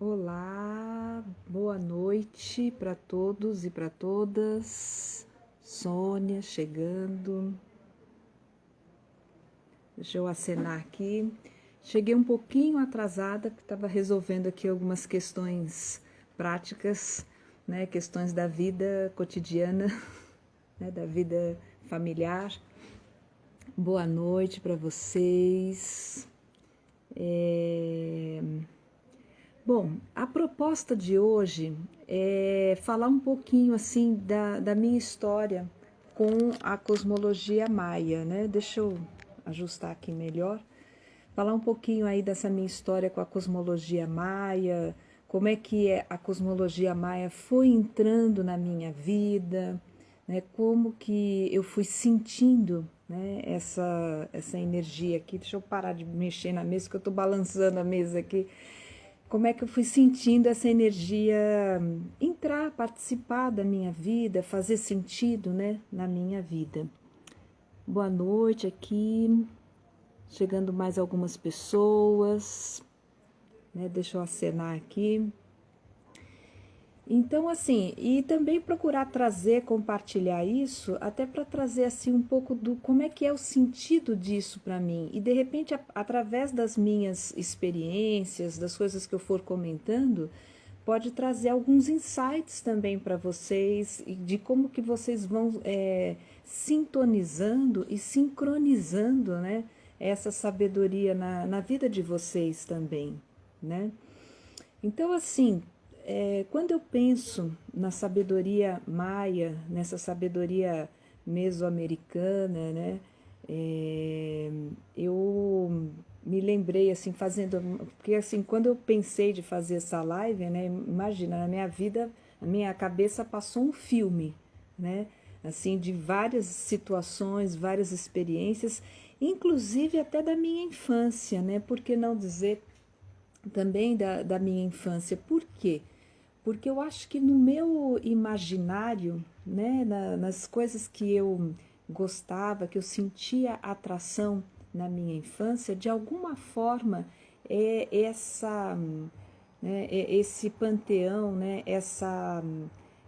Olá, boa noite para todos e para todas. Sônia chegando. Deixa eu acenar aqui. Cheguei um pouquinho atrasada, porque estava resolvendo aqui algumas questões práticas, né? Questões da vida cotidiana, né? Da vida familiar. Boa noite para vocês. Bom, a proposta de hoje é falar um pouquinho assim da minha história com a cosmologia maia, né? Deixa eu ajustar aqui melhor. Falar um pouquinho aí dessa minha história com a cosmologia maia, como é que a cosmologia maia foi entrando na minha vida, né? Como que eu fui sentindo, né, essa energia aqui. Deixa eu parar de mexer na mesa, que eu estou balançando a mesa aqui. Como é que eu fui sentindo essa energia entrar, participar da minha vida, fazer sentido, né, na minha vida. Boa noite aqui, chegando mais algumas pessoas, né, deixa eu acenar aqui. Então, assim, e também procurar trazer, compartilhar isso, até para trazer assim um pouco do como é que é o sentido disso para mim. E de repente, através das minhas experiências, das coisas que eu for comentando, pode trazer alguns insights também para vocês e de como que vocês vão sintonizando e sincronizando, né, essa sabedoria na vida de vocês também, né? Então, assim, quando eu penso na sabedoria maia, nessa sabedoria mesoamericana, né, é, eu me lembrei, assim, fazendo. Porque, assim, quando eu pensei de fazer essa live, né, imagina, na minha vida, na minha cabeça passou um filme, né, assim, de várias situações, várias experiências, inclusive até da minha infância, né, por que não dizer também da minha infância. Por quê? Porque eu acho que no meu imaginário, né, nas coisas que eu gostava, que eu sentia atração na minha infância, de alguma forma esse panteão, né,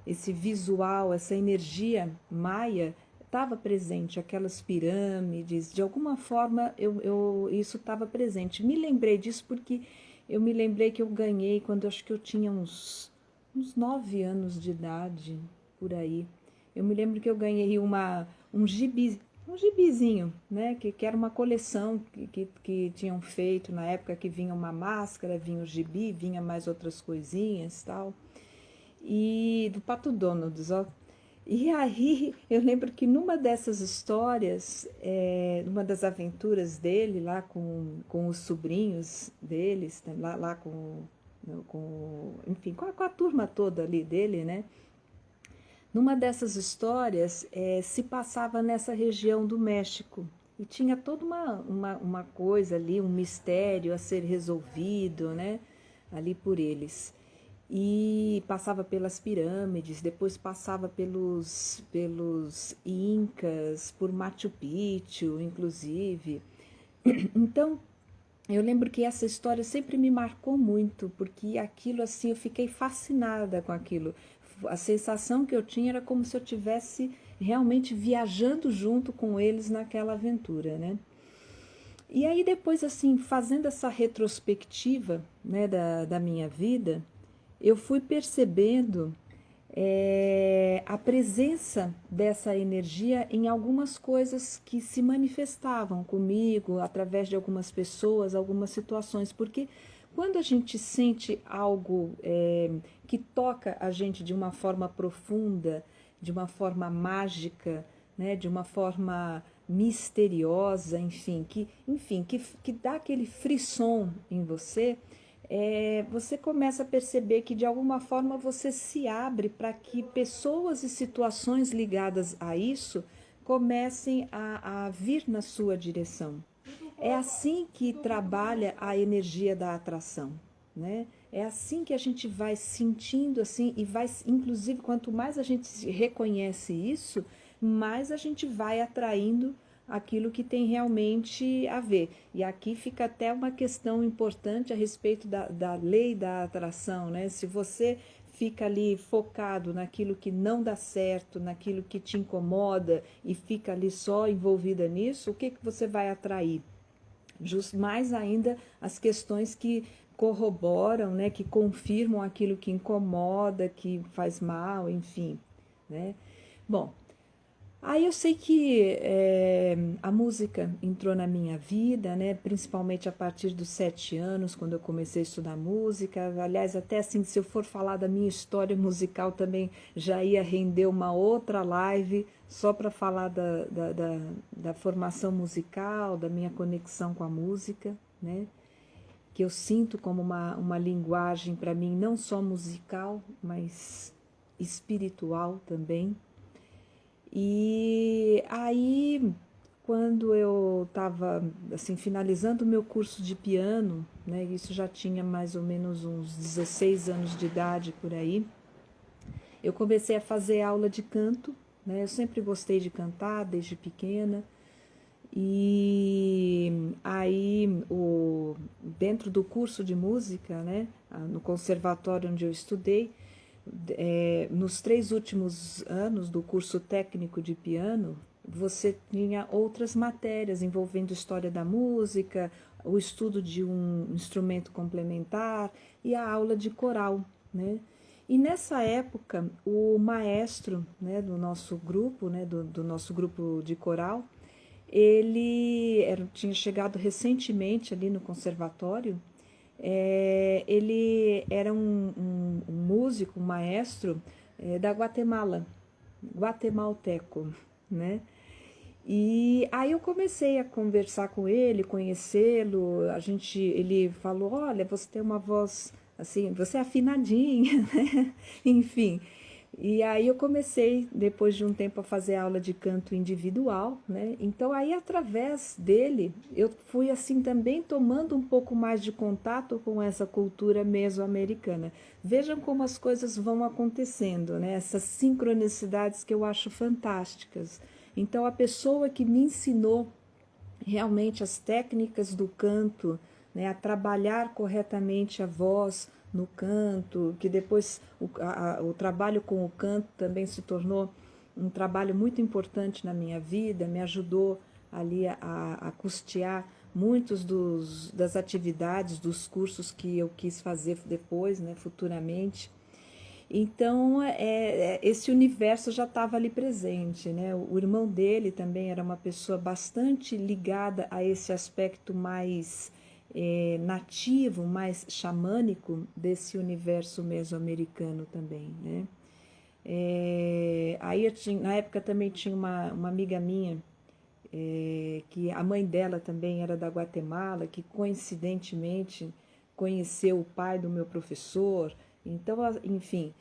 esse visual, essa energia maia estava presente, aquelas pirâmides, de alguma forma isso estava presente. Me lembrei disso porque eu me lembrei que eu ganhei quando eu acho que eu tinha uns 9 anos de idade, por aí. Eu me lembro que eu ganhei um gibizinho, né? Que era uma coleção que tinham feito na época, que vinha uma máscara, vinha o gibi, vinha mais outras coisinhas tal. E do Pato Donald, ó. E aí eu lembro que numa dessas histórias, numa das aventuras dele lá com os sobrinhos deles, né, lá enfim, com a turma toda ali dele, né? Numa dessas histórias se passava nessa região do México e tinha toda uma coisa ali, um mistério a ser resolvido, né? Ali por eles. E passava pelas pirâmides, depois passava pelos Incas, por Machu Picchu, inclusive. Então, eu lembro que essa história sempre me marcou muito, porque aquilo assim, eu fiquei fascinada com aquilo. A sensação que eu tinha era como se eu tivesse realmente viajando junto com eles naquela aventura, né? E aí depois assim, fazendo essa retrospectiva, né, da minha vida, eu fui percebendo a presença dessa energia em algumas coisas que se manifestavam comigo, através de algumas pessoas, algumas situações, porque quando a gente sente algo que toca a gente de uma forma profunda, de uma forma mágica, né, de uma forma misteriosa, que dá aquele frisson em você, você começa a perceber que de alguma forma você se abre para que pessoas e situações ligadas a isso comecem a vir na sua direção. É assim que trabalha a energia da atração, né? É assim que a gente vai sentindo assim e vai, inclusive, quanto mais a gente reconhece isso, mais a gente vai atraindo aquilo que tem realmente a ver. E aqui fica até uma questão importante a respeito da lei da atração, né? Se você fica ali focado naquilo que não dá certo, naquilo que te incomoda e fica ali só envolvida nisso, o que, que você vai atrair? Mais ainda as questões que corroboram, né, que confirmam aquilo que incomoda, que faz mal, enfim, né? Bom, aí eu sei que a música entrou na minha vida, né? Principalmente a partir dos 7 anos, quando eu comecei a estudar música. Aliás, até assim, se eu for falar da minha história musical também já ia render uma outra live só para falar da formação musical, da minha conexão com a música, né? Que eu sinto como uma linguagem para mim não só musical, mas espiritual também. E aí, quando eu estava assim finalizando o meu curso de piano, né, isso já tinha mais ou menos uns 16 anos de idade por aí, eu comecei a fazer aula de canto, né? Eu sempre gostei de cantar desde pequena. E aí, dentro do curso de música, né, no conservatório onde eu estudei, nos 3 últimos anos do curso técnico de piano, você tinha outras matérias envolvendo história da música, o estudo de um instrumento complementar e a aula de coral, né? E nessa época, o maestro, né, do nosso grupo, né, do nosso grupo de coral, tinha chegado recentemente ali no conservatório. Ele era um músico, um maestro da Guatemala, guatemalteco, né? E aí eu comecei a conversar com ele, conhecê-lo. Ele falou: olha, você tem uma voz assim, você é afinadinha, né? Enfim. E aí eu comecei, depois de um tempo, a fazer aula de canto individual, né? Então aí através dele eu fui assim também tomando um pouco mais de contato com essa cultura mesoamericana. Vejam como as coisas vão acontecendo, né? Essas sincronicidades que eu acho fantásticas. Então a pessoa que me ensinou realmente as técnicas do canto, né, a trabalhar corretamente a voz no canto, que depois o trabalho com o canto também se tornou um trabalho muito importante na minha vida, me ajudou ali a custear muitos das atividades, dos cursos que eu quis fazer depois, né, futuramente. Então, esse universo já estava ali presente, né? O irmão dele também era uma pessoa bastante ligada a esse aspecto mais nativo, mais xamânico desse universo mesoamericano também, né? Aí na época também tinha uma amiga minha, que a mãe dela também era da Guatemala, que coincidentemente conheceu o pai do meu professor. Então, enfim,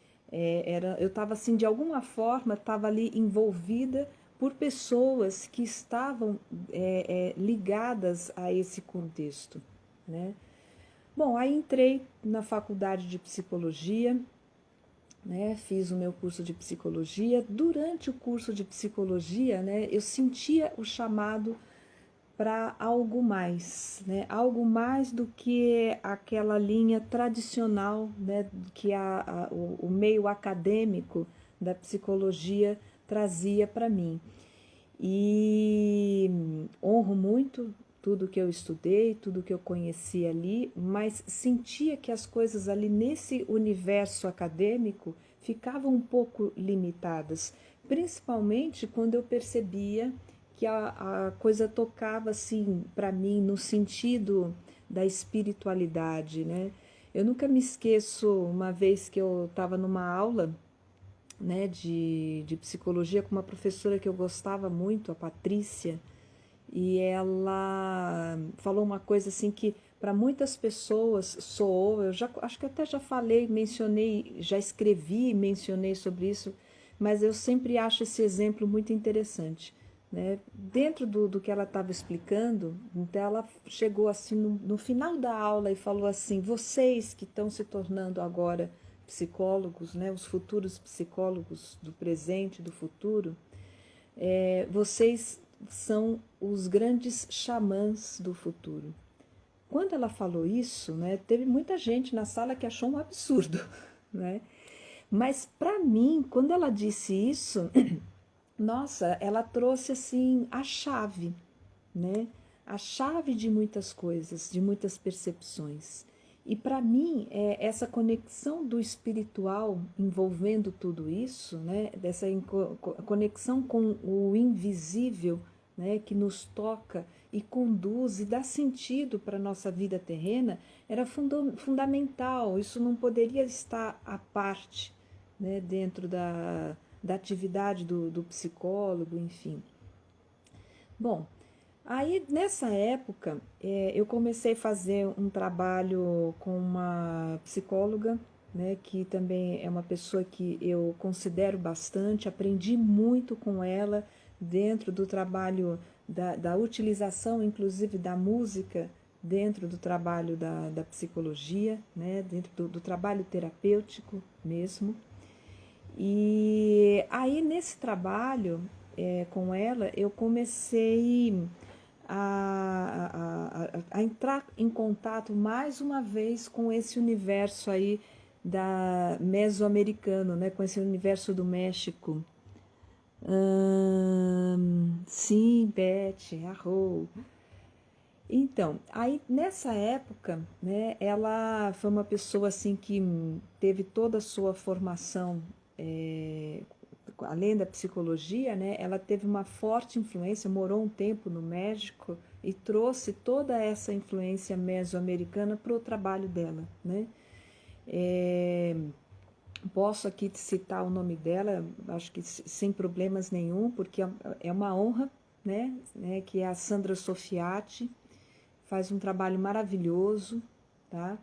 eu estava assim, de alguma forma, estava ali envolvida por pessoas que estavam ligadas a esse contexto, né? Bom, aí entrei na faculdade de psicologia, né? Fiz o meu curso de psicologia. Durante o curso de psicologia, né, eu sentia o chamado para algo mais, né? Algo mais do que aquela linha tradicional, né? Que o meio acadêmico da psicologia trazia para mim. E honro muito tudo que eu estudei, tudo que eu conheci ali, mas sentia que as coisas ali nesse universo acadêmico ficavam um pouco limitadas, principalmente quando eu percebia que a coisa tocava assim para mim no sentido da espiritualidade, né? Eu nunca me esqueço uma vez que eu estava numa aula, né, de psicologia com uma professora que eu gostava muito, a Patrícia, e ela falou uma coisa assim que para muitas pessoas soou, eu já acho que até já falei, mencionei, já escrevi, mencionei sobre isso, mas eu sempre acho esse exemplo muito interessante, né? Dentro do que ela estava explicando, então ela chegou assim no final da aula e falou assim: vocês que estão se tornando agora psicólogos, né, os futuros psicólogos do presente, do futuro, vocês são os grandes xamãs do futuro. Quando ela falou isso, né, teve muita gente na sala que achou um absurdo, né? Mas para mim, quando ela disse isso, nossa, ela trouxe assim a chave, né? A chave de muitas coisas, de muitas percepções. E para mim, essa conexão do espiritual envolvendo tudo isso, né? Dessa conexão com o invisível, né? Que nos toca e conduz e dá sentido para a nossa vida terrena, era fundamental. Isso não poderia estar à parte, né? Dentro da atividade do psicólogo, enfim. Bom, aí nessa época eu comecei a fazer um trabalho com uma psicóloga, né, que também é uma pessoa que eu considero bastante, aprendi muito com ela dentro do trabalho da utilização, inclusive da música, dentro do trabalho da psicologia, né, dentro do trabalho terapêutico mesmo. E aí nesse trabalho com ela eu comecei a entrar em contato mais uma vez com esse universo aí da mesoamericano, né, com esse universo do México. Sim, Beth, arrou. Então, aí nessa época, né, ela foi uma pessoa assim que teve toda a sua formação, além da psicologia, né, ela teve uma forte influência, morou um tempo no México e trouxe toda essa influência mesoamericana para o trabalho dela, né? É, posso aqui citar o nome dela, acho que sem problemas nenhum, porque é uma honra, né, que é a Sandra Sofiati, faz um trabalho maravilhoso, tá?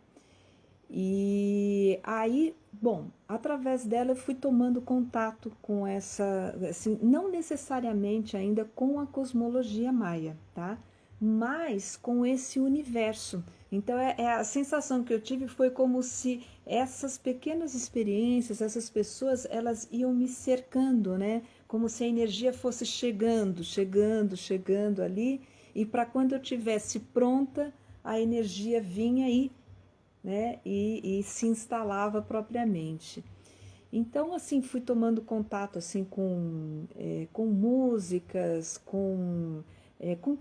E aí, bom, através dela eu fui tomando contato com essa, assim, não necessariamente ainda com a cosmologia maia, tá? Mas com esse universo. Então, a sensação que eu tive foi como se essas pequenas experiências, essas pessoas, elas iam me cercando, né? Como se a energia fosse chegando, chegando, chegando ali, e para quando eu tivesse pronta, a energia vinha né, e se instalava propriamente. Então, assim, fui tomando contato assim com músicas, com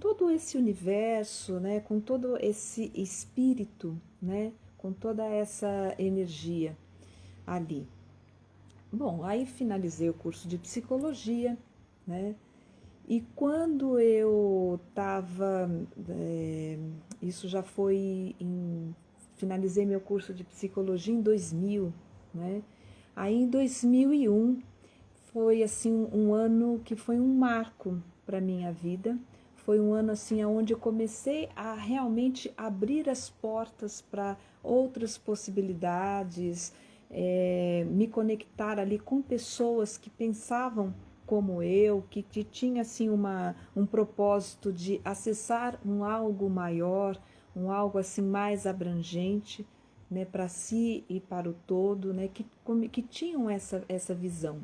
todo esse universo, né, com todo esse espírito, né, com toda essa energia ali. Bom, aí finalizei o curso de psicologia, né, e quando eu estava, isso já foi finalizei meu curso de psicologia em 2000, né? Aí em 2001 foi assim um ano que foi um marco para minha vida. Foi um ano assim onde eu comecei a realmente abrir as portas para outras possibilidades, me conectar ali com pessoas que pensavam como eu, que tinha assim um propósito de acessar um algo maior, um algo assim mais abrangente, né, para si e para o todo, né, que tinham essa visão.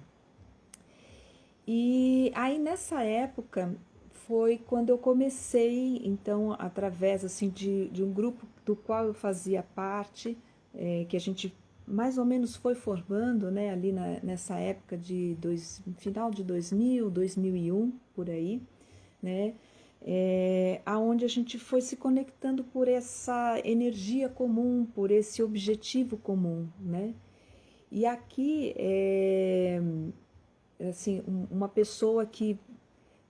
E aí nessa época foi quando eu comecei, então, através assim de um grupo do qual eu fazia parte, que a gente mais ou menos foi formando, né, ali nessa época final de 2000, 2001, por aí, né, aonde a gente foi se conectando por essa energia comum, por esse objetivo comum, né? E aqui, assim, uma pessoa que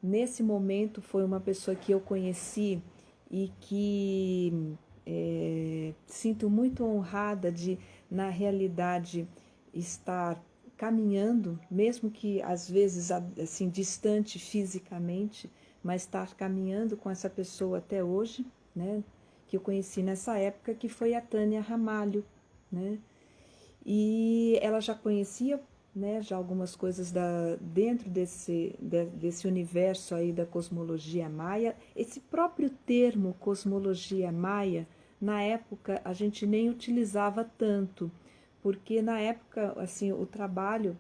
nesse momento foi uma pessoa que eu conheci e que sinto muito honrada de, na realidade, estar caminhando, mesmo que às vezes assim distante fisicamente, mas estar caminhando com essa pessoa até hoje, né? Que eu conheci nessa época, que foi a Tânia Ramalho, né? E ela já conhecia, né, já algumas coisas dentro desse universo aí da cosmologia maia. Esse próprio termo cosmologia maia, na época a gente nem utilizava tanto, porque na época assim o trabalho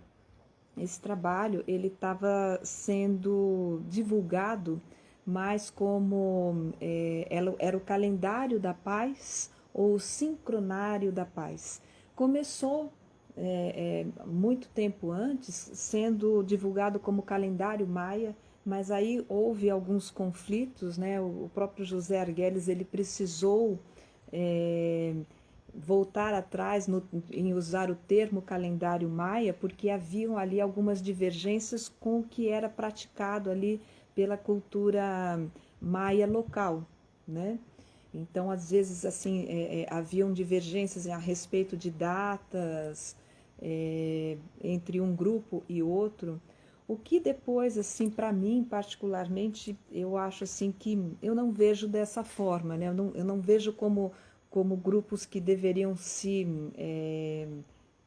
esse trabalho ele estava sendo divulgado mais como era o calendário da paz ou o sincronário da paz. Começou muito tempo antes sendo divulgado como calendário maia, mas aí houve alguns conflitos, né? O próprio José Arguelles ele precisou é, voltar atrás em usar o termo calendário maia, porque haviam ali algumas divergências com o que era praticado ali pela cultura maia local, né? Então, às vezes, assim, haviam divergências a respeito de datas entre um grupo e outro, o que depois, assim, para mim, particularmente, eu acho assim que eu não vejo dessa forma, né? Eu não vejo como grupos que deveriam se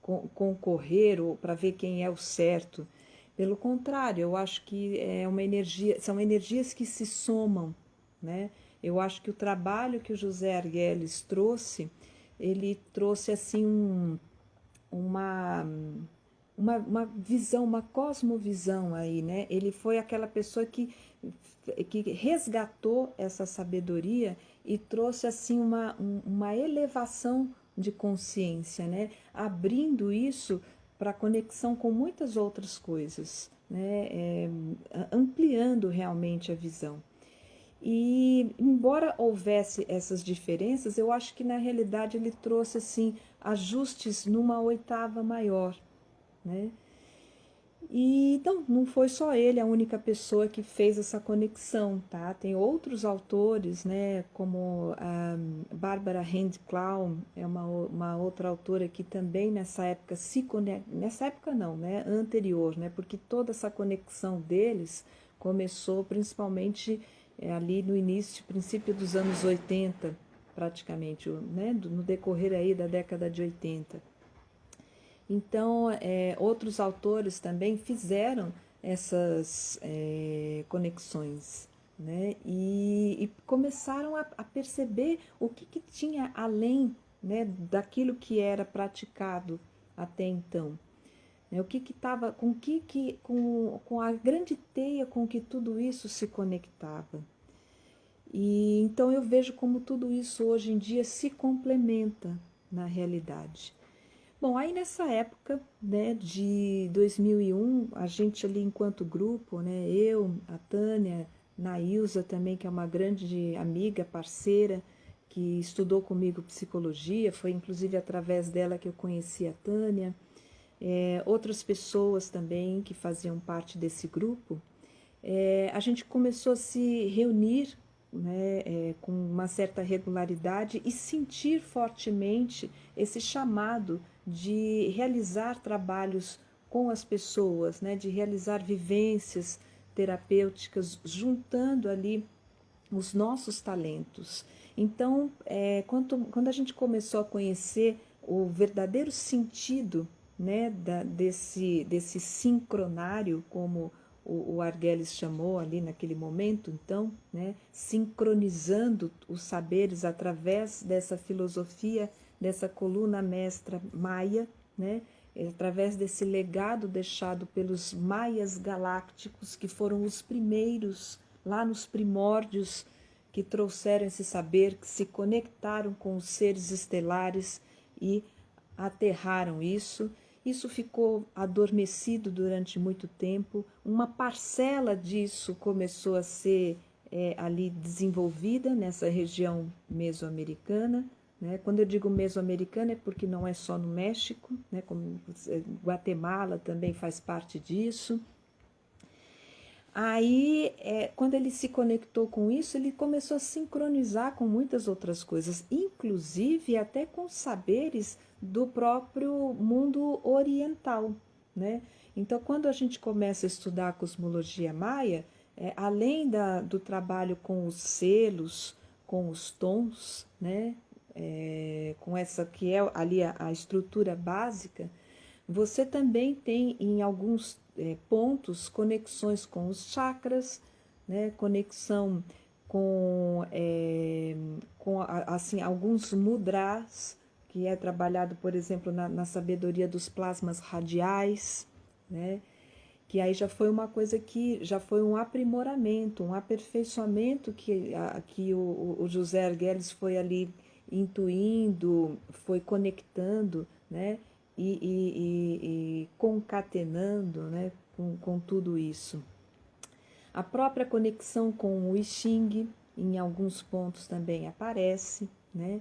concorrer ou para ver quem é o certo. Pelo contrário, eu acho que é uma energia, são energias que se somam, né? Eu acho que o trabalho que o José Arguelles trouxe, ele trouxe assim uma, uma visão, uma cosmovisão aí, né? Ele foi aquela pessoa que resgatou essa sabedoria e trouxe assim uma elevação de consciência, né? Abrindo isso para conexão com muitas outras coisas, né? Ampliando realmente a visão. E embora houvesse essas diferenças, eu acho que na realidade ele trouxe assim ajustes numa oitava maior, né? E então não foi só ele a única pessoa que fez essa conexão, tá? Tem outros autores, né, como a Barbara Hand Clown, é uma outra autora que também nessa época se conecta, nessa época não, né, anterior, né, porque toda essa conexão deles começou principalmente ali no início, princípio dos anos 80, praticamente, né, no decorrer aí da década de 80. Então, outros autores também fizeram essas conexões, né? E começaram a perceber o que tinha além, né, daquilo que era praticado até então. Né? O que estava, com a grande teia com que tudo isso se conectava. E então eu vejo como tudo isso hoje em dia se complementa na realidade. Bom, aí nessa época, né, de 2001, a gente ali enquanto grupo, né, eu, a Tânia, Nailza também, que é uma grande amiga, parceira, que estudou comigo psicologia, foi inclusive através dela que eu conheci a Tânia, outras pessoas também que faziam parte desse grupo, a gente começou a se reunir, né, com uma certa regularidade e sentir fortemente esse chamado de realizar trabalhos com as pessoas, né, de realizar vivências terapêuticas, juntando ali os nossos talentos. Então, quando a gente começou a conhecer o verdadeiro sentido, né, desse sincronário, como o Arguelles chamou ali naquele momento, então, né, sincronizando os saberes através dessa filosofia, dessa coluna mestra maia, né, através desse legado deixado pelos maias galácticos, que foram os primeiros, lá nos primórdios, que trouxeram esse saber, que se conectaram com os seres estelares e aterraram isso. Isso ficou adormecido durante muito tempo. Uma parcela disso começou a ser ali desenvolvida nessa região mesoamericana. Né? Quando eu digo mesoamericana é porque não é só no México, né? Como Guatemala também faz parte disso. Aí, quando ele se conectou com isso, ele começou a sincronizar com muitas outras coisas, inclusive até com saberes do próprio mundo oriental, né? Então, quando a gente começa a estudar a cosmologia maia, além do trabalho com os selos, com os tons, né? Com essa que é ali a estrutura básica, você também tem em alguns pontos conexões com os chakras, né? Conexão com assim, alguns mudras, que é trabalhado, por exemplo, na sabedoria dos plasmas radiais, né? que aí já foi uma coisa que já foi um aprimoramento, um aperfeiçoamento que o José Arguelles foi ali intuindo, foi conectando, né? E concatenando, né? Com tudo isso. A própria conexão com o I Ching, em alguns pontos também aparece, né?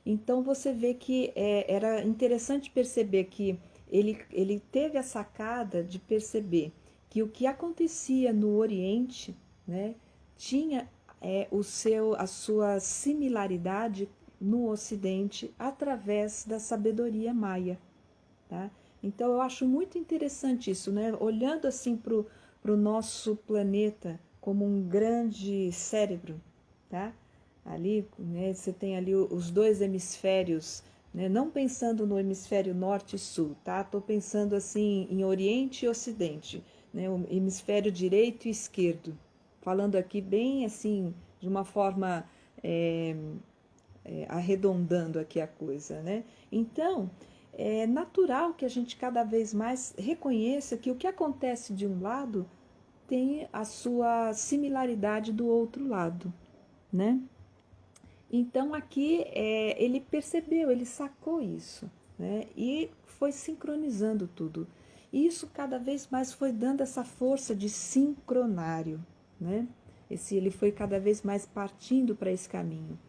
Então você vê que era interessante perceber que ele teve a sacada de perceber que o que acontecia no Oriente, né, tinha a sua similaridade no Ocidente através da sabedoria maia. Tá? Então eu acho muito interessante isso, né? Olhando assim para o nosso planeta como um grande cérebro, tá? Ali, né, você tem ali os dois hemisférios, né? Não pensando no hemisfério norte e sul, tá? Estou pensando assim em Oriente e Ocidente, né? O hemisfério direito e esquerdo, falando aqui bem assim de uma forma arredondando aqui a coisa, né? Então é natural que a gente cada vez mais reconheça que o que acontece de um lado tem a sua similaridade do outro lado, né? Então aqui ele percebeu, ele sacou isso, né? E foi sincronizando tudo. E isso cada vez mais foi dando essa força de sincronário, né? Ele foi cada vez mais partindo para esse caminho.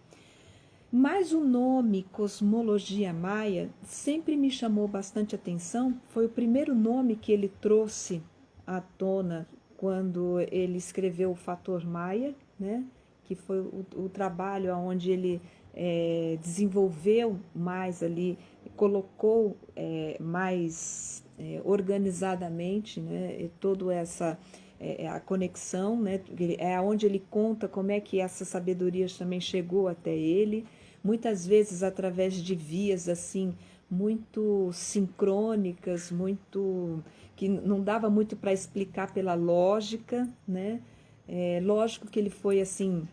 Mas o nome Cosmologia Maia sempre me chamou bastante atenção. Foi o primeiro nome que ele trouxe à tona quando ele escreveu o Fator Maia, né? Que foi o trabalho onde ele desenvolveu mais ali, colocou mais organizadamente, né? Toda essa a conexão, né? É onde ele conta como é que essa sabedoria também chegou até ele, muitas vezes através de vias assim muito sincrônicas, muito que não dava muito para explicar pela lógica, né? Lógico que ele foi assim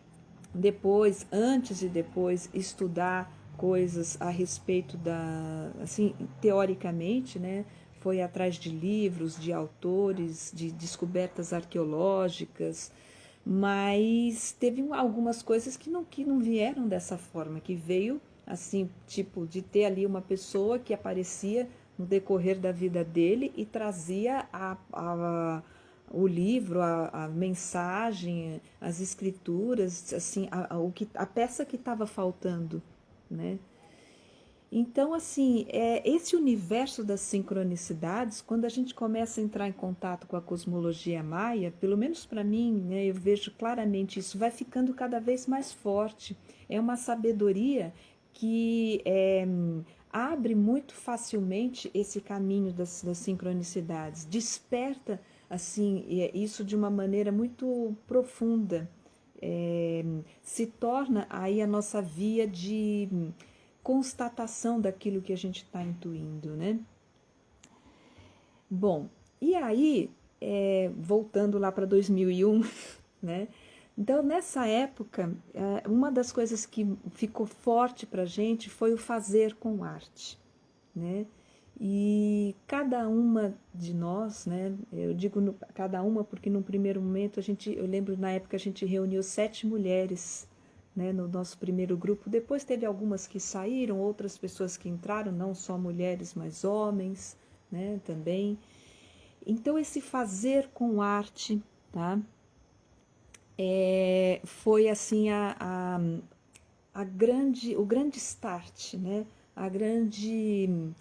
depois, antes e depois estudar coisas a respeito assim, teoricamente, né? Foi atrás de livros, de autores, de descobertas arqueológicas, mas teve algumas coisas que não vieram dessa forma, que veio assim, tipo, de ter ali uma pessoa que aparecia no decorrer da vida dele e trazia o livro, a mensagem, as escrituras, assim, a peça que estava faltando, né? Então, assim, esse universo das sincronicidades, quando a gente começa a entrar em contato com a cosmologia maia, pelo menos para mim, né, eu vejo claramente isso, vai ficando cada vez mais forte. É uma sabedoria que abre muito facilmente esse caminho das sincronicidades, desperta assim isso de uma maneira muito profunda, se torna aí a nossa via de constatação daquilo que a gente está intuindo, né? Bom, e aí, voltando lá para 2001, né? Então, nessa época, uma das coisas que ficou forte para a gente foi o fazer com arte, né? E cada uma de nós, né? Eu digo cada uma porque num primeiro momento eu lembro na época a gente reuniu 7 mulheres, né, no nosso primeiro grupo. Depois teve algumas que saíram, outras pessoas que entraram, não só mulheres, mas homens, né, também. Então esse fazer com arte, tá? Foi assim o grande start, né? A grande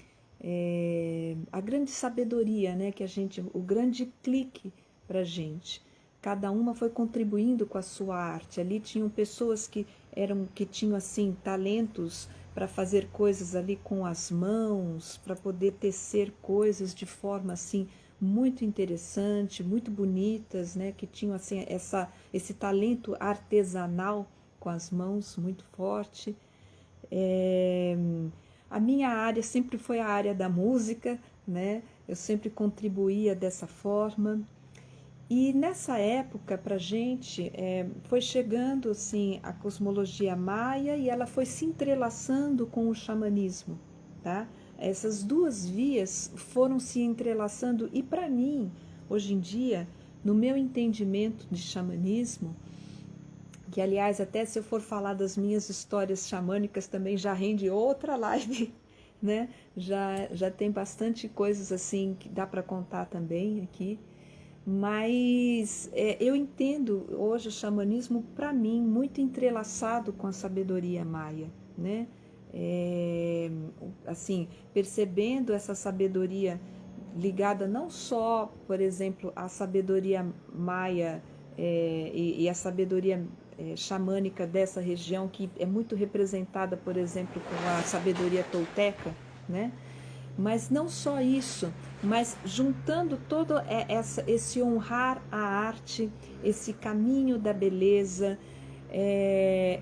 sabedoria, né? O grande clique para a gente. Cada uma foi contribuindo com a sua arte. Ali tinham pessoas que tinham assim talentos para fazer coisas ali com as mãos, para poder tecer coisas de forma assim muito interessante, muito bonitas, né? Que tinham assim esse talento artesanal com as mãos muito forte. A minha área sempre foi a área da música, né? Eu sempre contribuía dessa forma. E nessa época, para a gente, foi chegando assim, a cosmologia maia e ela foi se entrelaçando com o xamanismo, tá? Essas duas vias foram se entrelaçando e, para mim, Hoje em dia, no meu entendimento de xamanismo, que aliás até se eu for falar das minhas histórias xamânicas também já rende outra live, né? Já tem bastante coisas assim que dá para contar também aqui, mas eu entendo hoje o xamanismo para mim muito entrelaçado com a sabedoria maia, né? Assim, percebendo essa sabedoria ligada não só, por exemplo, à sabedoria maia e a sabedoria xamânica dessa região, que é muito representada, por exemplo, com a sabedoria tolteca, né? Mas não só isso, mas juntando todo esse honrar a arte, esse caminho da beleza,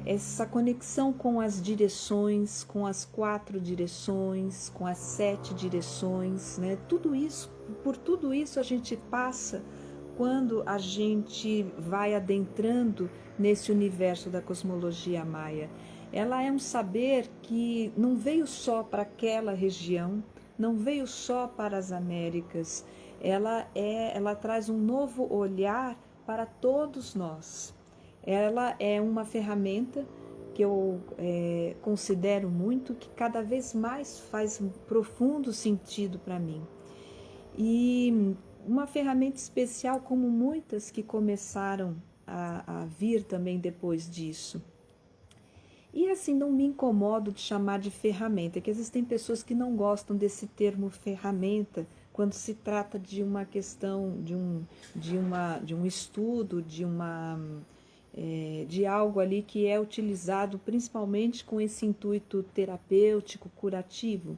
essa conexão com as direções, com as 4 direções, com as 7 direções, né? Tudo isso, por tudo isso a gente passa quando a gente vai adentrando nesse universo da cosmologia maia. Ela é um saber que não veio só para aquela região, não veio só para as Américas, ela traz um novo olhar para todos nós. Ela é uma ferramenta que eu considero muito, que cada vez mais faz um profundo sentido para mim. E uma ferramenta especial como muitas que começaram a vir também depois disso. E assim, não me incomodo de chamar de ferramenta, que existem pessoas que não gostam desse termo ferramenta quando se trata de uma questão, de um estudo, de algo ali que é utilizado principalmente com esse intuito terapêutico, curativo.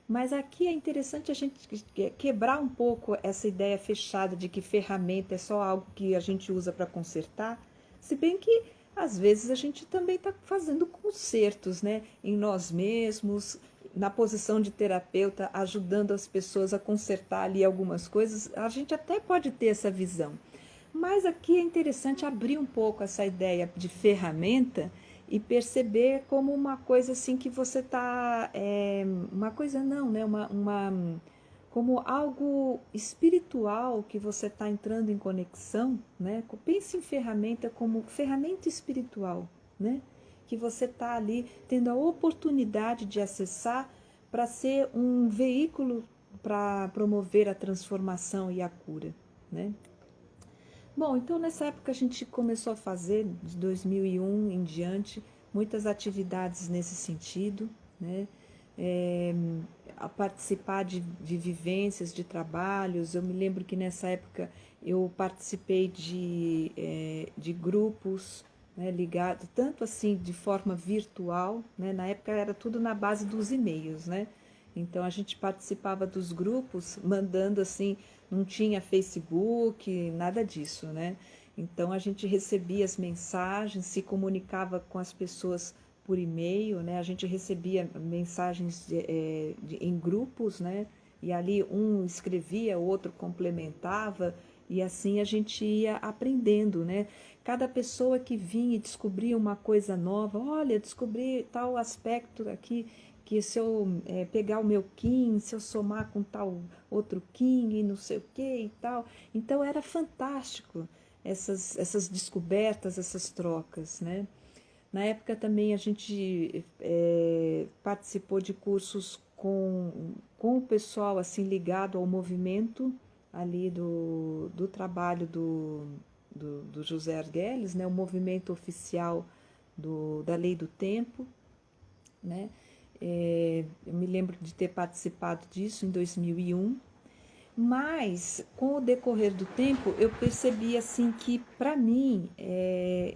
Mas aqui é interessante a gente quebrar um pouco essa ideia fechada de que ferramenta é só algo que a gente usa para consertar, se bem que às vezes a gente também está fazendo consertos, né, em nós mesmos, na posição de terapeuta, ajudando as pessoas a consertar ali algumas coisas, a gente até pode ter essa visão. Mas aqui é interessante abrir um pouco essa ideia de ferramenta e perceber como uma coisa assim que você está, uma coisa não, né, como algo espiritual que você está entrando em conexão, né? Pense em ferramenta como ferramenta espiritual, né? Que você está ali tendo a oportunidade de acessar para ser um veículo para promover a transformação e a cura, né? Bom, então nessa época a gente começou a fazer, de 2001 em diante, muitas atividades nesse sentido, né? É, a participar de vivências, de trabalhos. Eu me lembro que nessa época eu participei de grupos, né, ligados, tanto assim de forma virtual, né? Na época era tudo na base dos e-mails, né? Então a gente participava dos grupos, mandando assim, não tinha Facebook, nada disso, né? Então a gente recebia as mensagens, se comunicava com as pessoas por e-mail, né? A gente recebia mensagens em grupos, né? E ali um escrevia, o outro complementava, e assim a gente ia aprendendo, né? Cada pessoa que vinha e descobria uma coisa nova, olha, descobri tal aspecto aqui, que se eu pegar o meu Kim, se eu somar com tal outro Kim e não sei o que e tal. Então era fantástico essas descobertas, essas trocas, né? Na época também a gente participou de cursos com o pessoal assim ligado ao movimento ali do trabalho do José Argüelles, né? O movimento oficial da Lei do Tempo, né? Eu me lembro de ter participado disso em 2001, mas com o decorrer do tempo eu percebi assim que para mim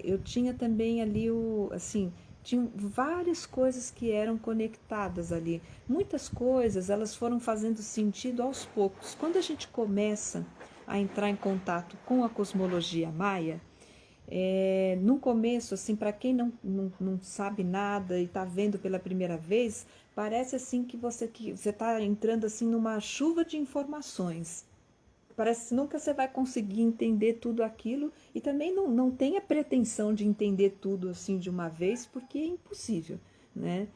eu tinha também ali assim, tinham várias coisas que eram conectadas ali. Muitas coisas elas foram fazendo sentido aos poucos. Quando a gente começa a entrar em contato com a cosmologia maia, no começo, assim, para quem não sabe nada e está vendo pela primeira vez, parece assim que você está entrando assim numa chuva de informações. Parece que nunca você vai conseguir entender tudo aquilo e também não tem a pretensão de entender tudo assim de uma vez, porque é impossível, né?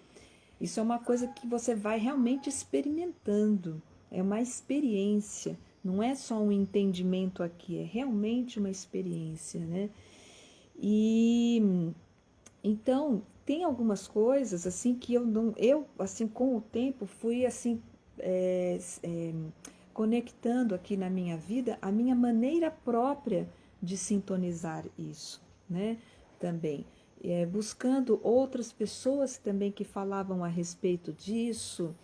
Isso é uma coisa que você vai realmente experimentando, é uma experiência, Não é só um entendimento aqui, é realmente uma experiência, né? E então tem algumas coisas assim que eu assim com o tempo fui assim é, é, conectando aqui na minha vida a minha maneira própria de sintonizar isso, né? Também buscando outras pessoas também que falavam a respeito disso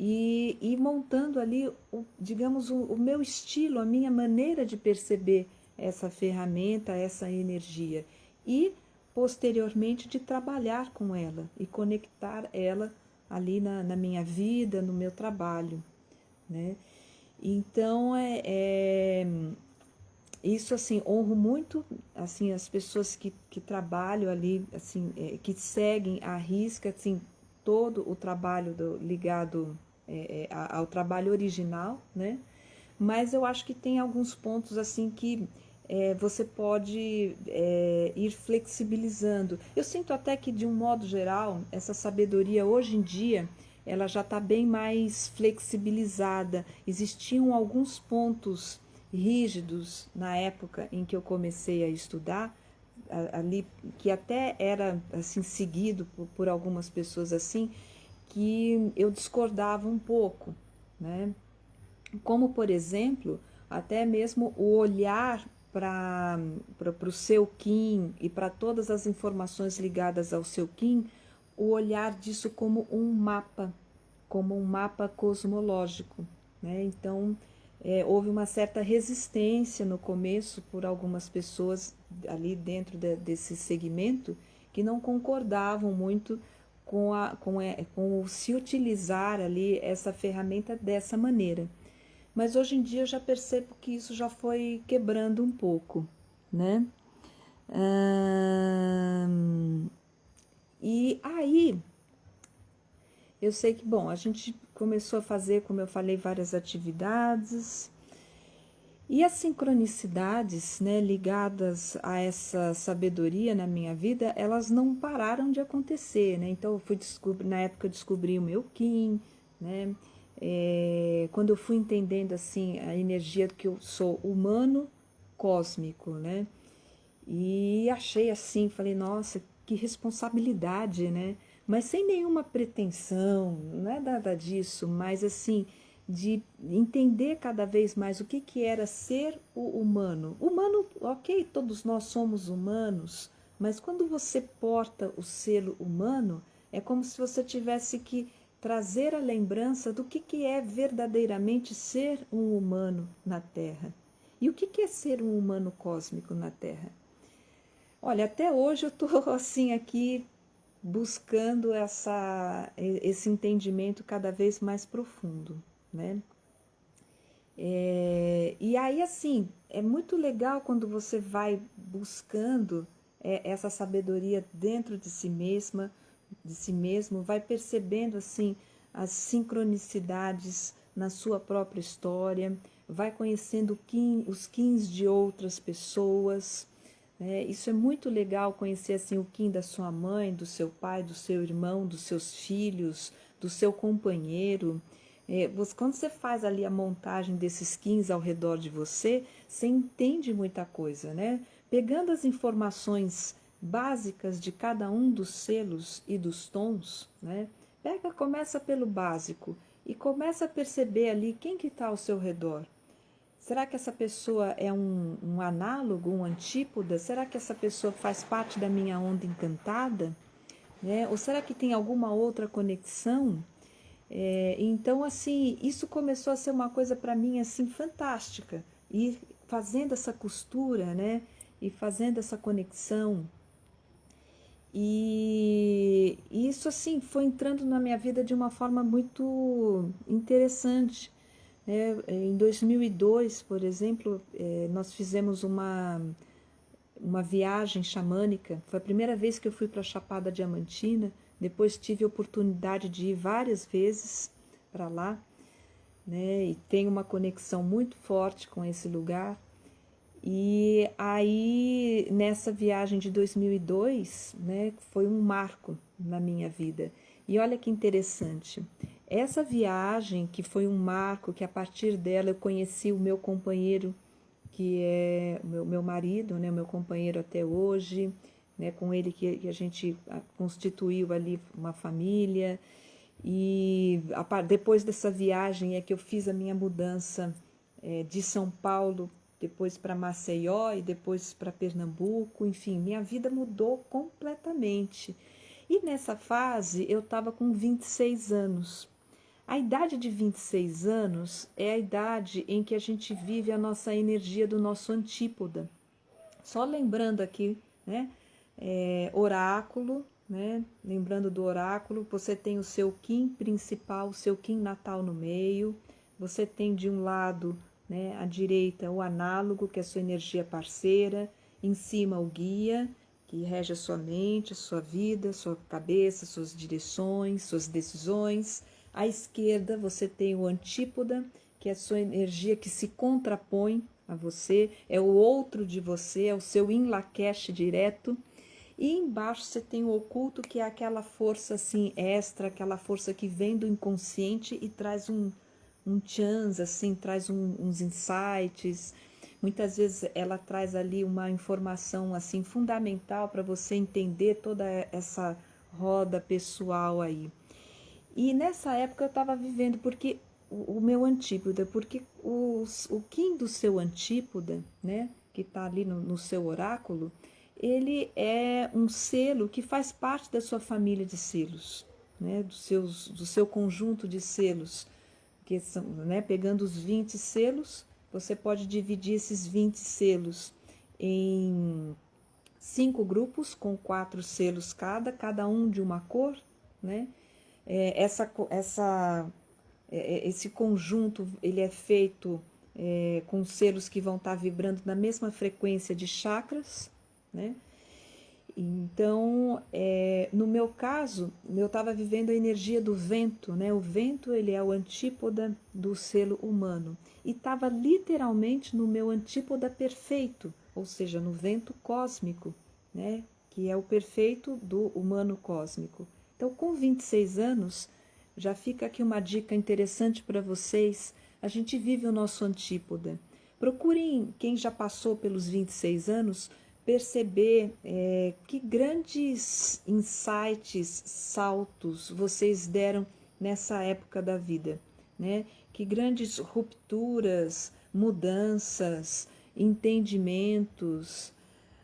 e montando ali, digamos, o meu estilo, a minha maneira de perceber essa ferramenta, essa energia e posteriormente de trabalhar com ela e conectar ela ali na minha vida, no meu trabalho, né? Então isso assim honro muito assim as pessoas que trabalham ali assim que seguem à risca assim todo o trabalho ligado ao trabalho original, né? Mas eu acho que tem alguns pontos assim que você pode ir flexibilizando. Eu sinto até que, de um modo geral, essa sabedoria hoje em dia ela já está bem mais flexibilizada. Existiam alguns pontos rígidos na época em que eu comecei a estudar, ali que até era assim seguido por algumas pessoas assim, que eu discordava um pouco, né? Como, por exemplo, até mesmo o olhar para o seu Kim e para todas as informações ligadas ao seu Kim, o olhar disso como um mapa cosmológico, né? Então, houve uma certa resistência no começo por algumas pessoas ali dentro desse segmento que não concordavam muito com se utilizar ali essa ferramenta dessa maneira. Mas hoje em dia eu já percebo que isso já foi quebrando um pouco, né? E aí, eu sei que, bom, a gente começou a fazer, como eu falei, várias atividades. E as sincronicidades, né, ligadas a essa sabedoria na minha vida, elas não pararam de acontecer, né? Então, eu fui na época eu descobri o meu Kim, né? Quando eu fui entendendo assim a energia que eu sou humano cósmico, né? E achei assim, falei, nossa, que responsabilidade, né? Mas sem nenhuma pretensão, não é nada disso, mas assim, de entender cada vez mais o que era ser o humano. Humano, ok, todos nós somos humanos, mas quando você porta o selo humano, é como se você tivesse que trazer a lembrança do que é verdadeiramente ser um humano na Terra. E o que é ser um humano cósmico na Terra? Olha, até hoje eu estou assim aqui buscando esse entendimento cada vez mais profundo, né? E aí, assim, é muito legal quando você vai buscando essa sabedoria dentro de si mesmo, vai percebendo, assim, as sincronicidades na sua própria história, vai conhecendo os Kins de outras pessoas. Isso é muito legal, conhecer, assim, o Kim da sua mãe, do seu pai, do seu irmão, dos seus filhos, do seu companheiro. Quando você faz ali a montagem desses skins ao redor de você, você entende muita coisa, né? Pegando as informações básicas de cada um dos selos e dos tons, né? Começa pelo básico e começa a perceber ali quem que está ao seu redor. Será que essa pessoa é um análogo, um antípoda? Será que essa pessoa faz parte da minha onda encantada? Né? Ou será que tem alguma outra conexão? Então, assim, isso começou a ser uma coisa para mim assim fantástica, ir fazendo essa costura, né? E fazendo essa conexão. E isso assim foi entrando na minha vida de uma forma muito interessante. Em 2002, por exemplo, nós fizemos uma viagem xamânica. Foi a primeira vez que eu fui para a Chapada Diamantina. Depois tive a oportunidade de ir várias vezes para lá, né? E tenho uma conexão muito forte com esse lugar. E aí, nessa viagem de 2002, né, foi um marco na minha vida. E olha que interessante, Essa viagem, que foi um marco, que a partir dela eu conheci o meu companheiro, que é o meu marido, né, o meu companheiro até hoje, né, com ele que a gente constituiu ali uma família. E depois dessa viagem é que eu fiz a minha mudança de São Paulo, depois para Maceió e depois para Pernambuco. Enfim, minha vida mudou completamente. E nessa fase eu estava com 26 anos. A idade de 26 anos é a idade em que a gente vive a nossa energia do nosso antípoda. Só lembrando aqui, né? Oráculo, né? Lembrando do oráculo, você tem o seu Kim principal, o seu Kim natal no meio. Você tem de um lado, né, à direita, o análogo, que é a sua energia parceira. Em cima, o guia, que rege a sua mente, a sua vida, sua cabeça, suas direções, suas decisões. À esquerda, você tem o antípoda, que é a sua energia que se contrapõe a você, é o outro de você, é o seu Yin Lakesh direto. E embaixo você tem o oculto, que é aquela força assim extra, aquela força que vem do inconsciente e traz um chance, assim, traz uns insights. Muitas vezes ela traz ali uma informação assim fundamental para você entender toda essa roda pessoal aí. E nessa época eu estava vivendo, porque o meu antípoda, porque o Kim do seu antípoda, né, que está ali no seu oráculo, ele é um selo que faz parte da sua família de selos, né, do seu conjunto de selos, que são, né, pegando os 20 selos, você pode dividir esses 20 selos em 5 grupos com 4 selos cada um de uma cor, né? Esse conjunto ele é feito com selos que vão estar vibrando na mesma frequência de chakras, né? Então, no meu caso, eu estava vivendo a energia do vento, né? O vento ele é o antípoda do selo humano e estava literalmente no meu antípoda perfeito, ou seja, no vento cósmico, né? Que é o perfeito do humano cósmico. Então, com 26 anos, já fica aqui uma dica interessante para vocês. A gente vive o nosso antípoda. Procurem, quem já passou pelos 26 anos, perceber que grandes insights, saltos vocês deram nessa época da vida, né? Que grandes rupturas, mudanças, entendimentos.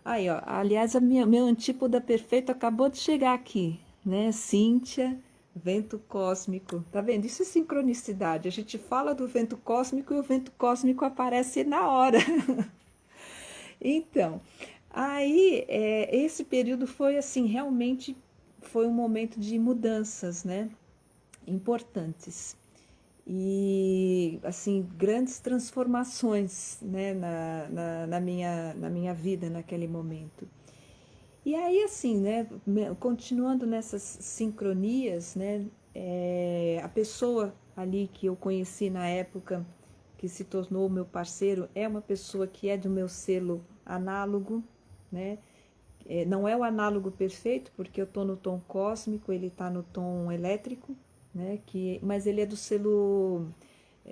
Aí, ó, aliás, meu antípoda perfeito acabou de chegar aqui, né? Cíntia, vento cósmico. Tá vendo? Isso é sincronicidade. A gente fala do vento cósmico e o vento cósmico aparece na hora. Então, aí esse período foi assim, realmente foi um momento de mudanças, né? Importantes. E assim, grandes transformações, né, na minha vida naquele momento. E aí, assim, né, continuando nessas sincronias, né, a pessoa ali que eu conheci na época, que se tornou meu parceiro, é uma pessoa que é do meu selo análogo, né? Não é o análogo perfeito, porque eu estou no tom cósmico, ele está no tom elétrico, né? Mas ele é do selo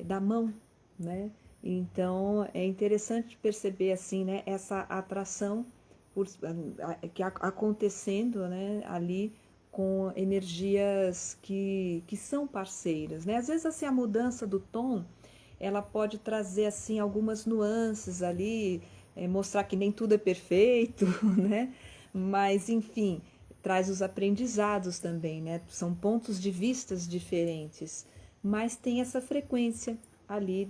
da mão, né? Então é interessante perceber assim, né? Essa atração que acontecendo, né? Ali com energias que são parceiras, né? Às vezes assim a mudança do tom ela pode trazer assim algumas nuances ali, mostrar que nem tudo é perfeito, né? Mas enfim, traz os aprendizados também, né? São pontos de vistas diferentes, mas tem essa frequência ali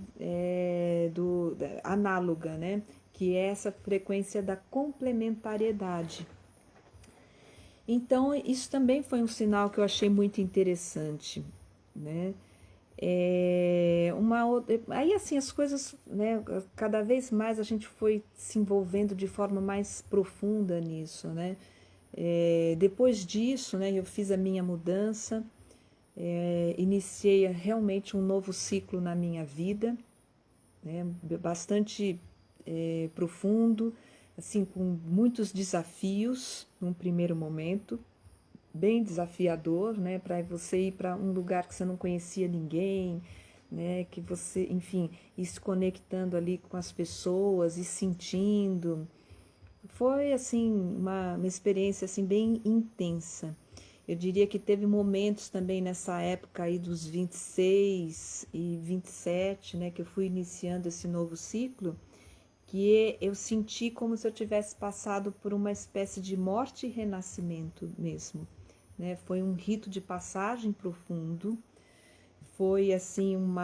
análoga, né? Que é essa frequência da complementariedade. Então, isso também foi um sinal que eu achei muito interessante, né? Aí assim as coisas, né, cada vez mais a gente foi se envolvendo de forma mais profunda nisso, né? Depois disso, né, eu fiz a minha mudança, iniciei realmente um novo ciclo na minha vida, né, bastante profundo, assim, com muitos desafios num primeiro momento, bem desafiador, né, para você ir para um lugar que você não conhecia ninguém, né, que você, enfim, ir se conectando ali com as pessoas e sentindo. Foi assim uma experiência assim bem intensa. Eu diria que teve momentos também nessa época aí dos 26 e 27, né, que eu fui iniciando esse novo ciclo, que eu senti como se eu tivesse passado por uma espécie de morte e renascimento mesmo, né? Foi um rito de passagem profundo, foi assim um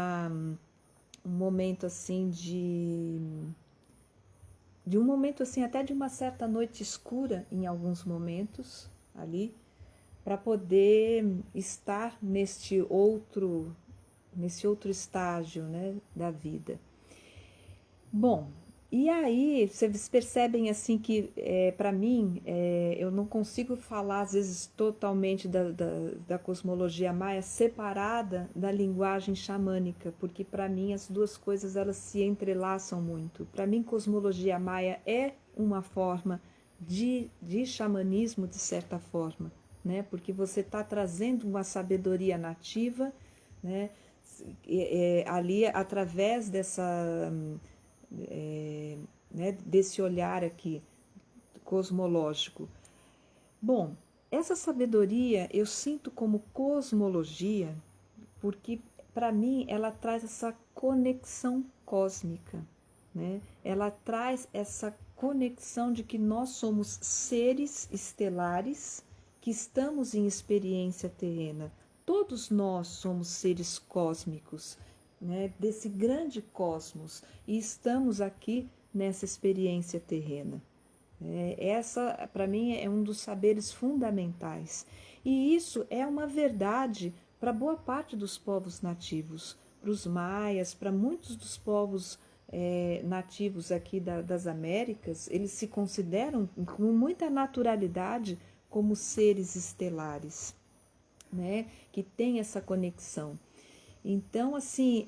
momento assim de um momento assim até de uma certa noite escura em alguns momentos ali, para poder estar nesse outro estágio, né, da vida. Bom, e aí vocês percebem assim que para mim eu não consigo falar às vezes totalmente da cosmologia maia separada da linguagem xamânica, porque para mim as duas coisas elas se entrelaçam muito. Para mim cosmologia maia é uma forma de xamanismo de certa forma, né? Porque você está trazendo uma sabedoria nativa, né? Ali através né, desse olhar aqui cosmológico. Bom, essa sabedoria eu sinto como cosmologia porque para mim ela traz essa conexão cósmica, né? Ela traz essa conexão de que nós somos seres estelares que estamos em experiência terrena. Todos nós somos seres cósmicos, né? Desse grande cosmos e estamos aqui nessa experiência terrena. Essa, para mim, é um dos saberes fundamentais. E isso é uma verdade para boa parte dos povos nativos, para os maias, para muitos dos povos nativos aqui das Américas, eles se consideram com muita naturalidade como seres estelares, né? Que tem essa conexão. Então, assim,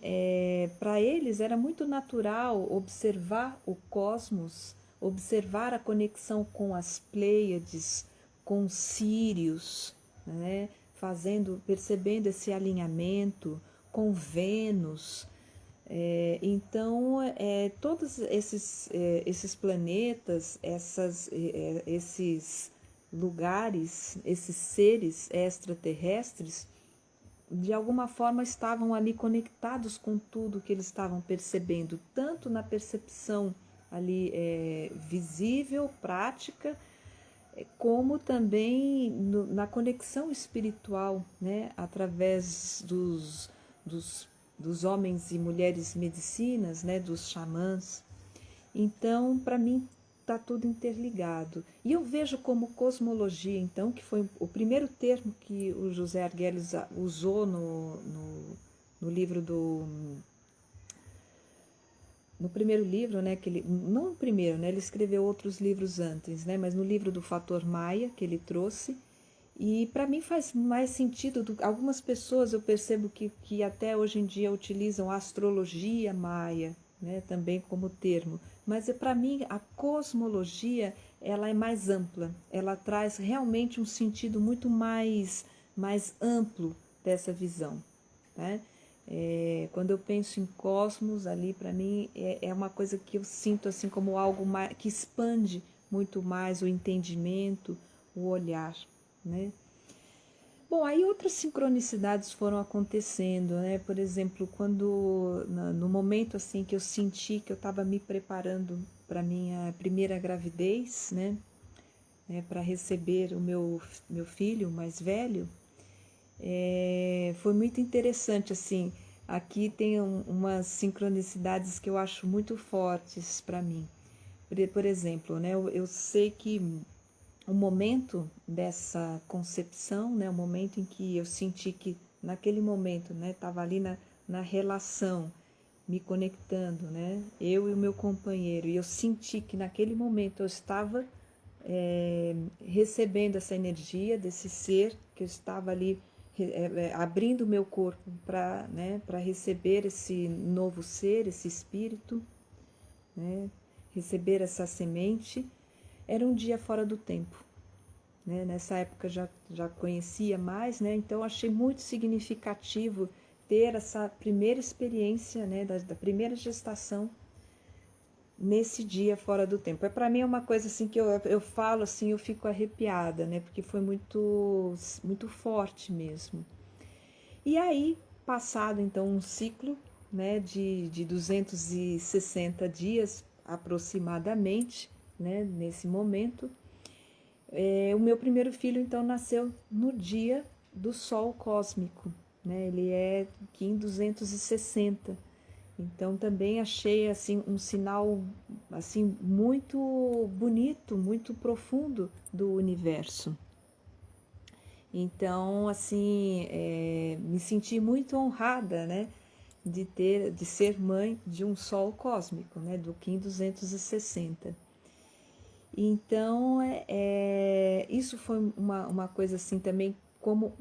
para eles era muito natural observar o cosmos, observar a conexão com as Pleiades, com Sírios, né? Percebendo esse alinhamento com Vênus. Então, todos esses planetas, esses lugares, esses seres extraterrestres, de alguma forma estavam ali conectados com tudo que eles estavam percebendo, tanto na percepção ali visível, prática, como também na conexão espiritual, né, através dos homens e mulheres medicinas, né, dos xamãs. Então, para mim, está tudo interligado. E eu vejo como cosmologia, então, que foi o primeiro termo que o José Arguelles usou no livro no primeiro livro, né, que ele, não o primeiro, né, ele escreveu outros livros antes, né, mas no livro do Fator Maia que ele trouxe, e para mim faz mais sentido. Algumas pessoas eu percebo que até hoje em dia utilizam a astrologia maia, né, também como termo, mas para mim a cosmologia ela é mais ampla, ela traz realmente um sentido muito mais amplo dessa visão, né? Quando eu penso em cosmos ali, para mim é uma coisa que eu sinto assim como algo que expande muito mais o entendimento, o olhar, né? Bom, aí outras sincronicidades foram acontecendo, né? Por exemplo, no momento assim que eu senti que eu estava me preparando para minha primeira gravidez, né? Para receber o meu filho mais velho, foi muito interessante assim. Aqui tem umas sincronicidades que eu acho muito fortes para mim. Por exemplo, né? Eu sei que o momento dessa concepção, né, o momento em que eu senti que naquele momento, né, estava ali na relação, me conectando, né, eu e o meu companheiro, e eu senti que naquele momento eu estava recebendo essa energia desse ser, que eu estava ali abrindo o meu corpo para, né, para receber esse novo ser, esse espírito, né, receber essa semente. Era um dia fora do tempo. né? Nessa época já conhecia mais, né? Então achei muito significativo ter essa primeira experiência, né, da primeira gestação nesse dia fora do tempo. Para mim é uma coisa assim que eu falo assim, eu fico arrepiada, né? Porque foi muito forte mesmo. E aí, passado então um ciclo, né, de 260 dias aproximadamente, né, nesse momento, o meu primeiro filho então nasceu no dia do Sol cósmico, né? Ele é Kim 260. Então também achei assim um sinal assim muito bonito, muito profundo do universo. Então assim me senti muito honrada, né, de ser mãe de um Sol cósmico, né, do Kim 260. Então isso foi uma coisa assim também, como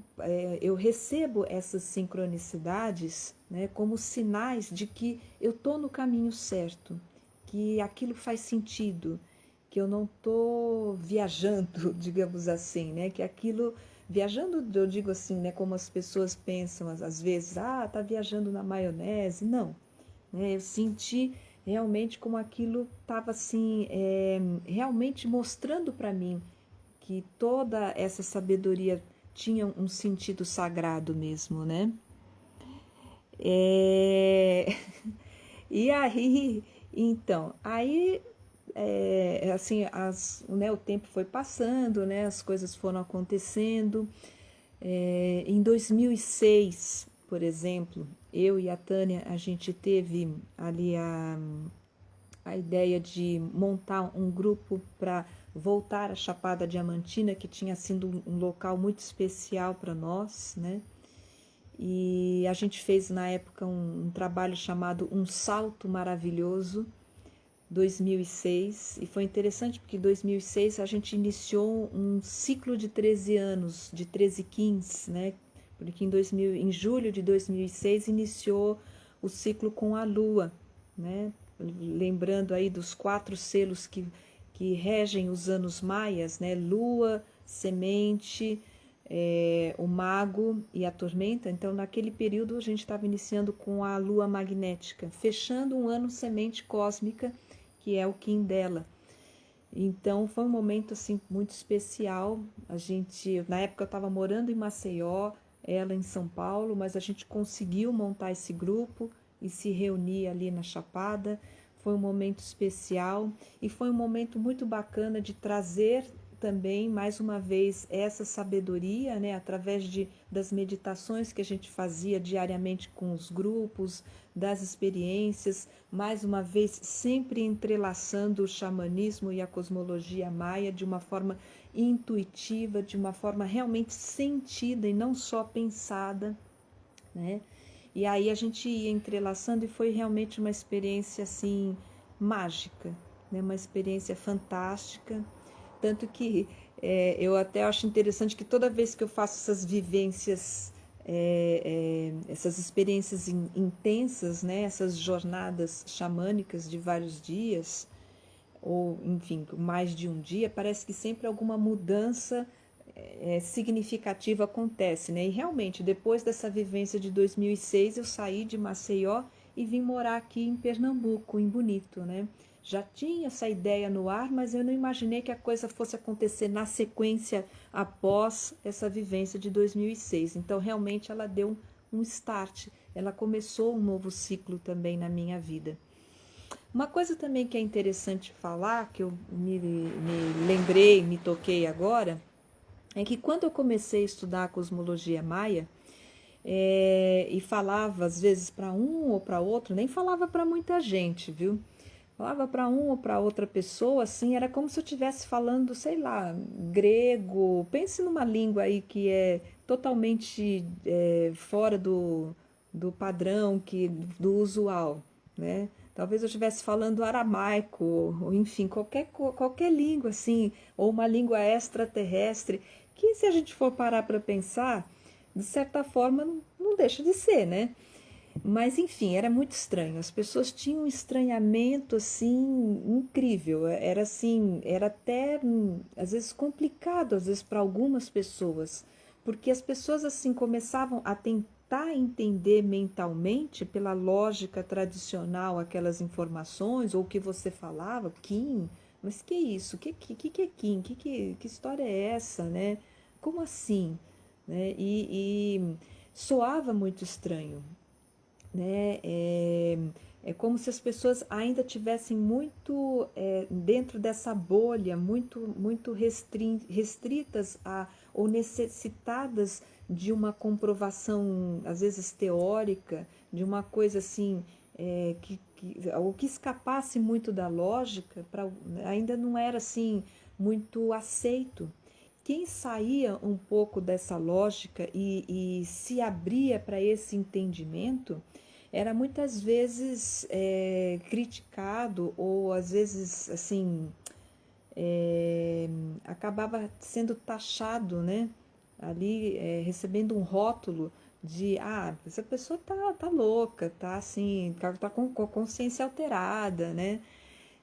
eu recebo essas sincronicidades, né, como sinais de que eu estou no caminho certo, que aquilo faz sentido, que eu não estou viajando, digamos assim, né, que aquilo viajando, eu digo assim, né, como as pessoas pensam às vezes, tá viajando na maionese, não, né, eu senti realmente como aquilo estava assim, realmente mostrando para mim que toda essa sabedoria tinha um sentido sagrado mesmo, né? É... E aí, então, aí assim, né, o tempo foi passando, né, as coisas foram acontecendo. Em 2006, por exemplo, eu e a Tânia, a gente teve ali a ideia de montar um grupo para voltar à Chapada Diamantina, que tinha sido um local muito especial para nós, né? E a gente fez na época um trabalho chamado Um Salto Maravilhoso, 2006, e foi interessante porque em 2006 a gente iniciou um ciclo de 13 anos, de 13 quins, né? Porque em julho de 2006 iniciou o ciclo com a Lua, né? Lembrando aí dos 4 selos que regem os anos maias, né? Lua, semente, o mago e a tormenta. Então, naquele período, a gente estava iniciando com a lua magnética, fechando um ano semente cósmica, que é o Kim dela. Então, foi um momento assim muito especial. Na época eu estava morando em Maceió, ela em São Paulo, mas a gente conseguiu montar esse grupo e se reunir ali na Chapada. Foi um momento especial e foi um momento muito bacana de trazer também, mais uma vez, essa sabedoria, né, através das meditações que a gente fazia diariamente com os grupos, das experiências, mais uma vez, sempre entrelaçando o xamanismo e a cosmologia maia de uma forma intuitiva, de uma forma realmente sentida e não só pensada, né? E aí a gente ia entrelaçando e foi realmente uma experiência assim mágica, né? Uma experiência fantástica, tanto que eu até acho interessante que toda vez que eu faço essas vivências, essas experiências intensas, né? Essas jornadas xamânicas de vários dias, ou enfim, mais de um dia, parece que sempre alguma mudança significativa acontece, né? E realmente, depois dessa vivência de 2006, eu saí de Maceió e vim morar aqui em Pernambuco, em Bonito, né? Já tinha essa ideia no ar, mas eu não imaginei que a coisa fosse acontecer na sequência após essa vivência de 2006. Então, realmente, ela deu um start, ela começou um novo ciclo também na minha vida. Uma coisa também que é interessante falar, que eu me lembrei, me toquei agora, é que quando eu comecei a estudar a cosmologia maia, e falava às vezes para um ou para outro, nem falava para muita gente, viu? Falava para um ou para outra pessoa, assim, era como se eu estivesse falando, sei lá, grego. Pense numa língua aí que é totalmente fora do padrão, do usual, né? Talvez eu estivesse falando aramaico, ou enfim, qualquer língua assim, ou uma língua extraterrestre, que se a gente for parar para pensar, de certa forma não deixa de ser, né? Mas enfim, era muito estranho. As pessoas tinham um estranhamento assim incrível. Era assim, era até às vezes complicado, às vezes para algumas pessoas, porque as pessoas assim começavam a tentar entender mentalmente pela lógica tradicional aquelas informações ou o que você falava, Kim, mas que é isso? Que é Kim? Que história é essa, né? Como assim? Né? E soava muito estranho, né? É como se as pessoas ainda tivessem muito dentro dessa bolha, muito restritas ou necessitadas de uma comprovação, às vezes teórica, de uma coisa assim, o que escapasse muito da lógica, ainda não era assim muito aceito. Quem saía um pouco dessa lógica e se abria para esse entendimento era muitas vezes criticado ou às vezes assim acabava sendo taxado, né? Ali recebendo um rótulo de essa pessoa tá louca, tá assim, tá com consciência alterada, né?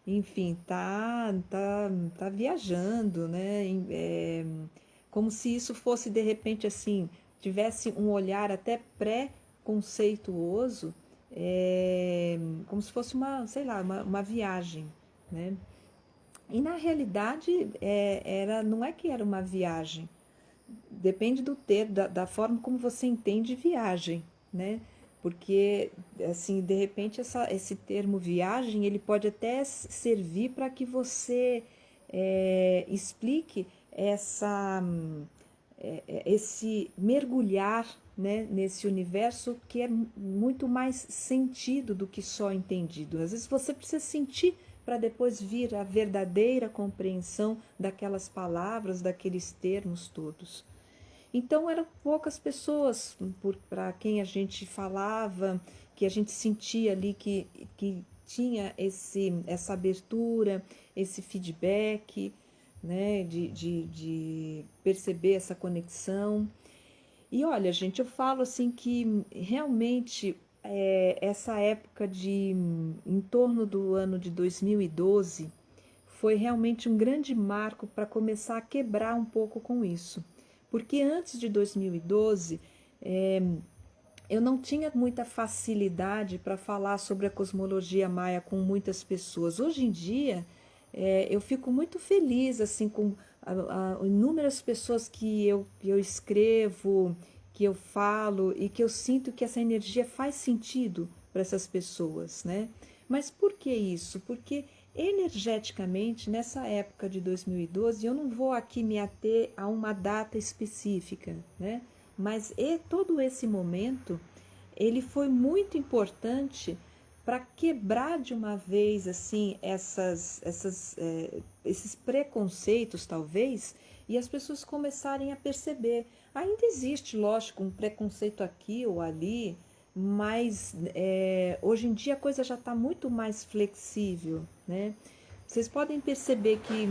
Enfim, tá viajando, né? Como se isso fosse de repente assim, tivesse um olhar até pré-conceituoso, como se fosse uma, sei lá, uma viagem, né? E na realidade não é que era uma viagem, depende do termo, da forma como você entende viagem, né? Porque, assim, de repente esse termo viagem, ele pode até servir para que você explique esse mergulhar, né, nesse universo que é muito mais sentido do que só entendido. Às vezes você precisa sentir para depois vir a verdadeira compreensão daquelas palavras, daqueles termos todos. Então eram poucas pessoas para quem a gente falava, que a gente sentia ali que tinha essa abertura, esse feedback, né, de perceber essa conexão. E olha, gente, eu falo assim que realmente essa época em torno do ano de 2012 foi realmente um grande marco para começar a quebrar um pouco com isso. Porque antes de 2012, eu não tinha muita facilidade para falar sobre a cosmologia maia com muitas pessoas. Hoje em dia, eu fico muito feliz assim com inúmeras pessoas que eu escrevo, que eu falo e que eu sinto que essa energia faz sentido para essas pessoas, né? Mas por que isso? Porque energeticamente, nessa época de 2012, eu não vou aqui me ater a uma data específica, né? Mas todo esse momento, ele foi muito importante para quebrar de uma vez assim esses preconceitos talvez e as pessoas começarem a perceber. Ainda existe, lógico, um preconceito aqui ou ali, mas hoje em dia a coisa já está muito mais flexível, né? Vocês podem perceber que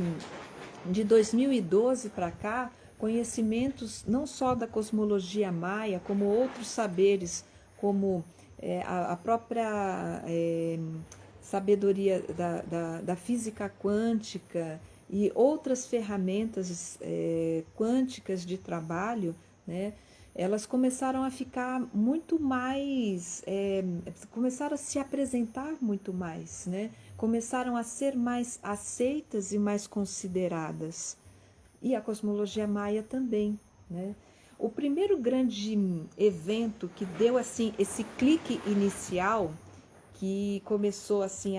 de 2012 para cá, conhecimentos não só da cosmologia maia, como outros saberes, como a própria sabedoria da física quântica e outras ferramentas quânticas de trabalho, né? Elas começaram a ficar muito mais, começaram a se apresentar muito mais, né? Começaram a ser mais aceitas e mais consideradas. E a cosmologia maia também, né? O primeiro grande evento que deu assim esse clique inicial, que começou assim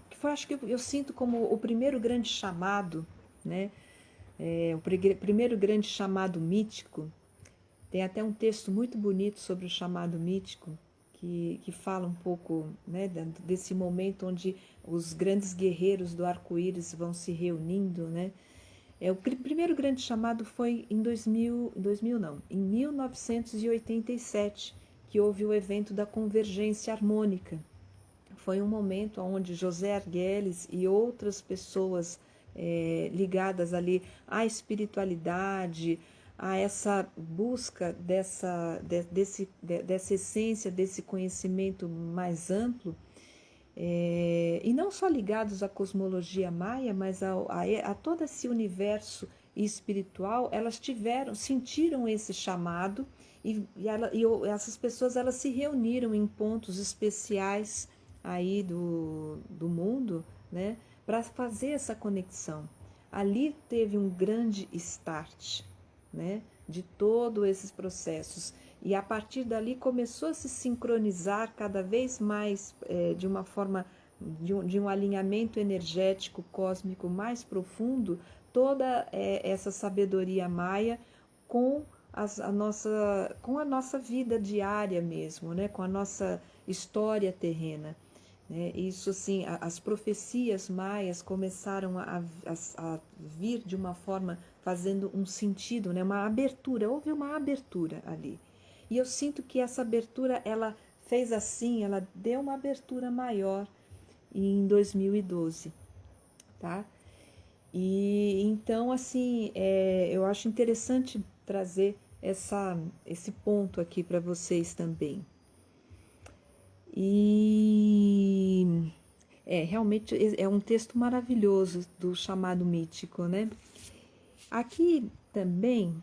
que foi, acho que eu sinto como o primeiro grande chamado, né? O primeiro grande chamado mítico. Tem até um texto muito bonito sobre o chamado mítico, que fala um pouco, né, desse momento onde os grandes guerreiros do arco-íris vão se reunindo, né? O primeiro grande chamado foi em 2000 não, em 1987, que houve o evento da convergência harmônica. Foi um momento onde José Argüelles e outras pessoas ligadas ali à espiritualidade, a essa busca dessa essência, desse conhecimento mais amplo, e não só ligados à cosmologia maia, mas a todo esse universo espiritual, elas sentiram esse chamado e essas pessoas elas se reuniram em pontos especiais aí do mundo, né, para fazer essa conexão. Ali teve um grande start, né, de todos esses processos. E a partir dali começou a se sincronizar cada vez mais de uma forma, de um alinhamento energético cósmico mais profundo, toda essa sabedoria maia com com a nossa vida diária mesmo, né? Com a nossa história terrena. Né? Isso assim, as profecias maias começaram a vir de uma forma fazendo um sentido, né? Uma abertura, houve uma abertura ali. E eu sinto que essa abertura, ela fez assim, ela deu uma abertura maior em 2012, tá? E então, assim, eu acho interessante trazer esse ponto aqui para vocês também. E realmente é um texto maravilhoso do chamado mítico, né? Aqui também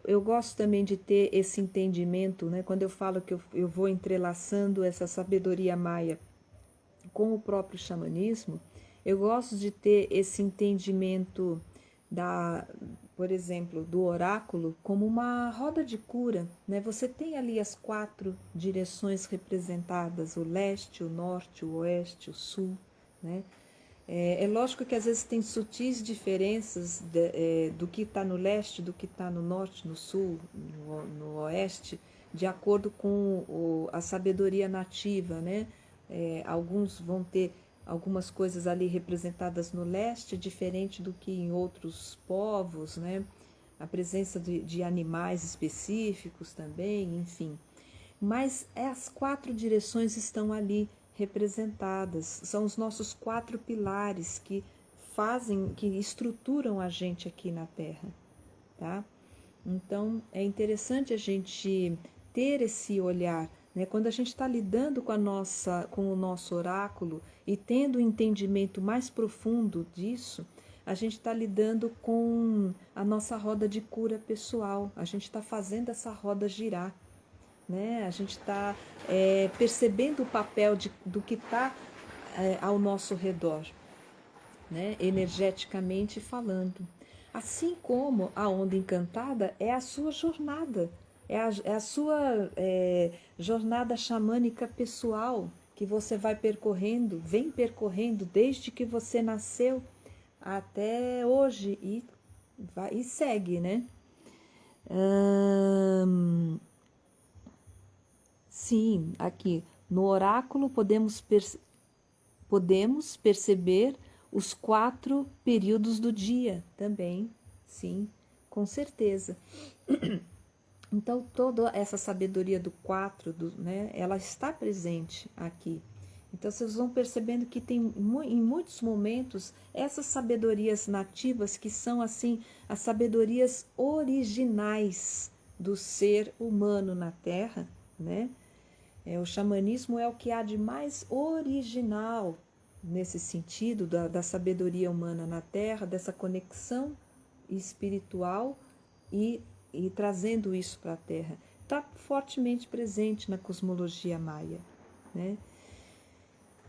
eu gosto também de ter esse entendimento, né? Quando eu falo que eu vou entrelaçando essa sabedoria maia com o próprio xamanismo, eu gosto de ter esse entendimento por exemplo, do oráculo como uma roda de cura, né? Você tem ali as 4 direções representadas, o leste, o norte, o oeste, o sul, né? É lógico que às vezes tem sutis diferenças do que está no leste, do que está no norte, no sul, no oeste, de acordo com a sabedoria nativa, né? Alguns vão ter algumas coisas ali representadas no leste, diferente do que em outros povos, né? A presença de animais específicos também, enfim. Mas as 4 direções estão ali representadas, são os nossos 4 pilares que que estruturam a gente aqui na Terra, tá? Então é interessante a gente ter esse olhar, né? Quando a gente está lidando com o nosso oráculo e tendo um entendimento mais profundo disso, a gente está lidando com a nossa roda de cura pessoal, a gente está fazendo essa roda girar. Né? A gente está percebendo o papel do que está ao nosso redor, né? Energeticamente falando. Assim como a onda encantada é a sua jornada, é a sua jornada xamânica pessoal que você vem percorrendo desde que você nasceu até hoje e segue, né? Sim, aqui no oráculo podemos perceber os 4 períodos do dia também, sim, com certeza. Então, toda essa sabedoria do 4, né, ela está presente aqui. Então, vocês vão percebendo que tem em muitos momentos essas sabedorias nativas que são assim as sabedorias originais do ser humano na Terra, né? O xamanismo é o que há de mais original nesse sentido da sabedoria humana na Terra, dessa conexão espiritual e trazendo isso para a Terra. Está fortemente presente na cosmologia maia, né?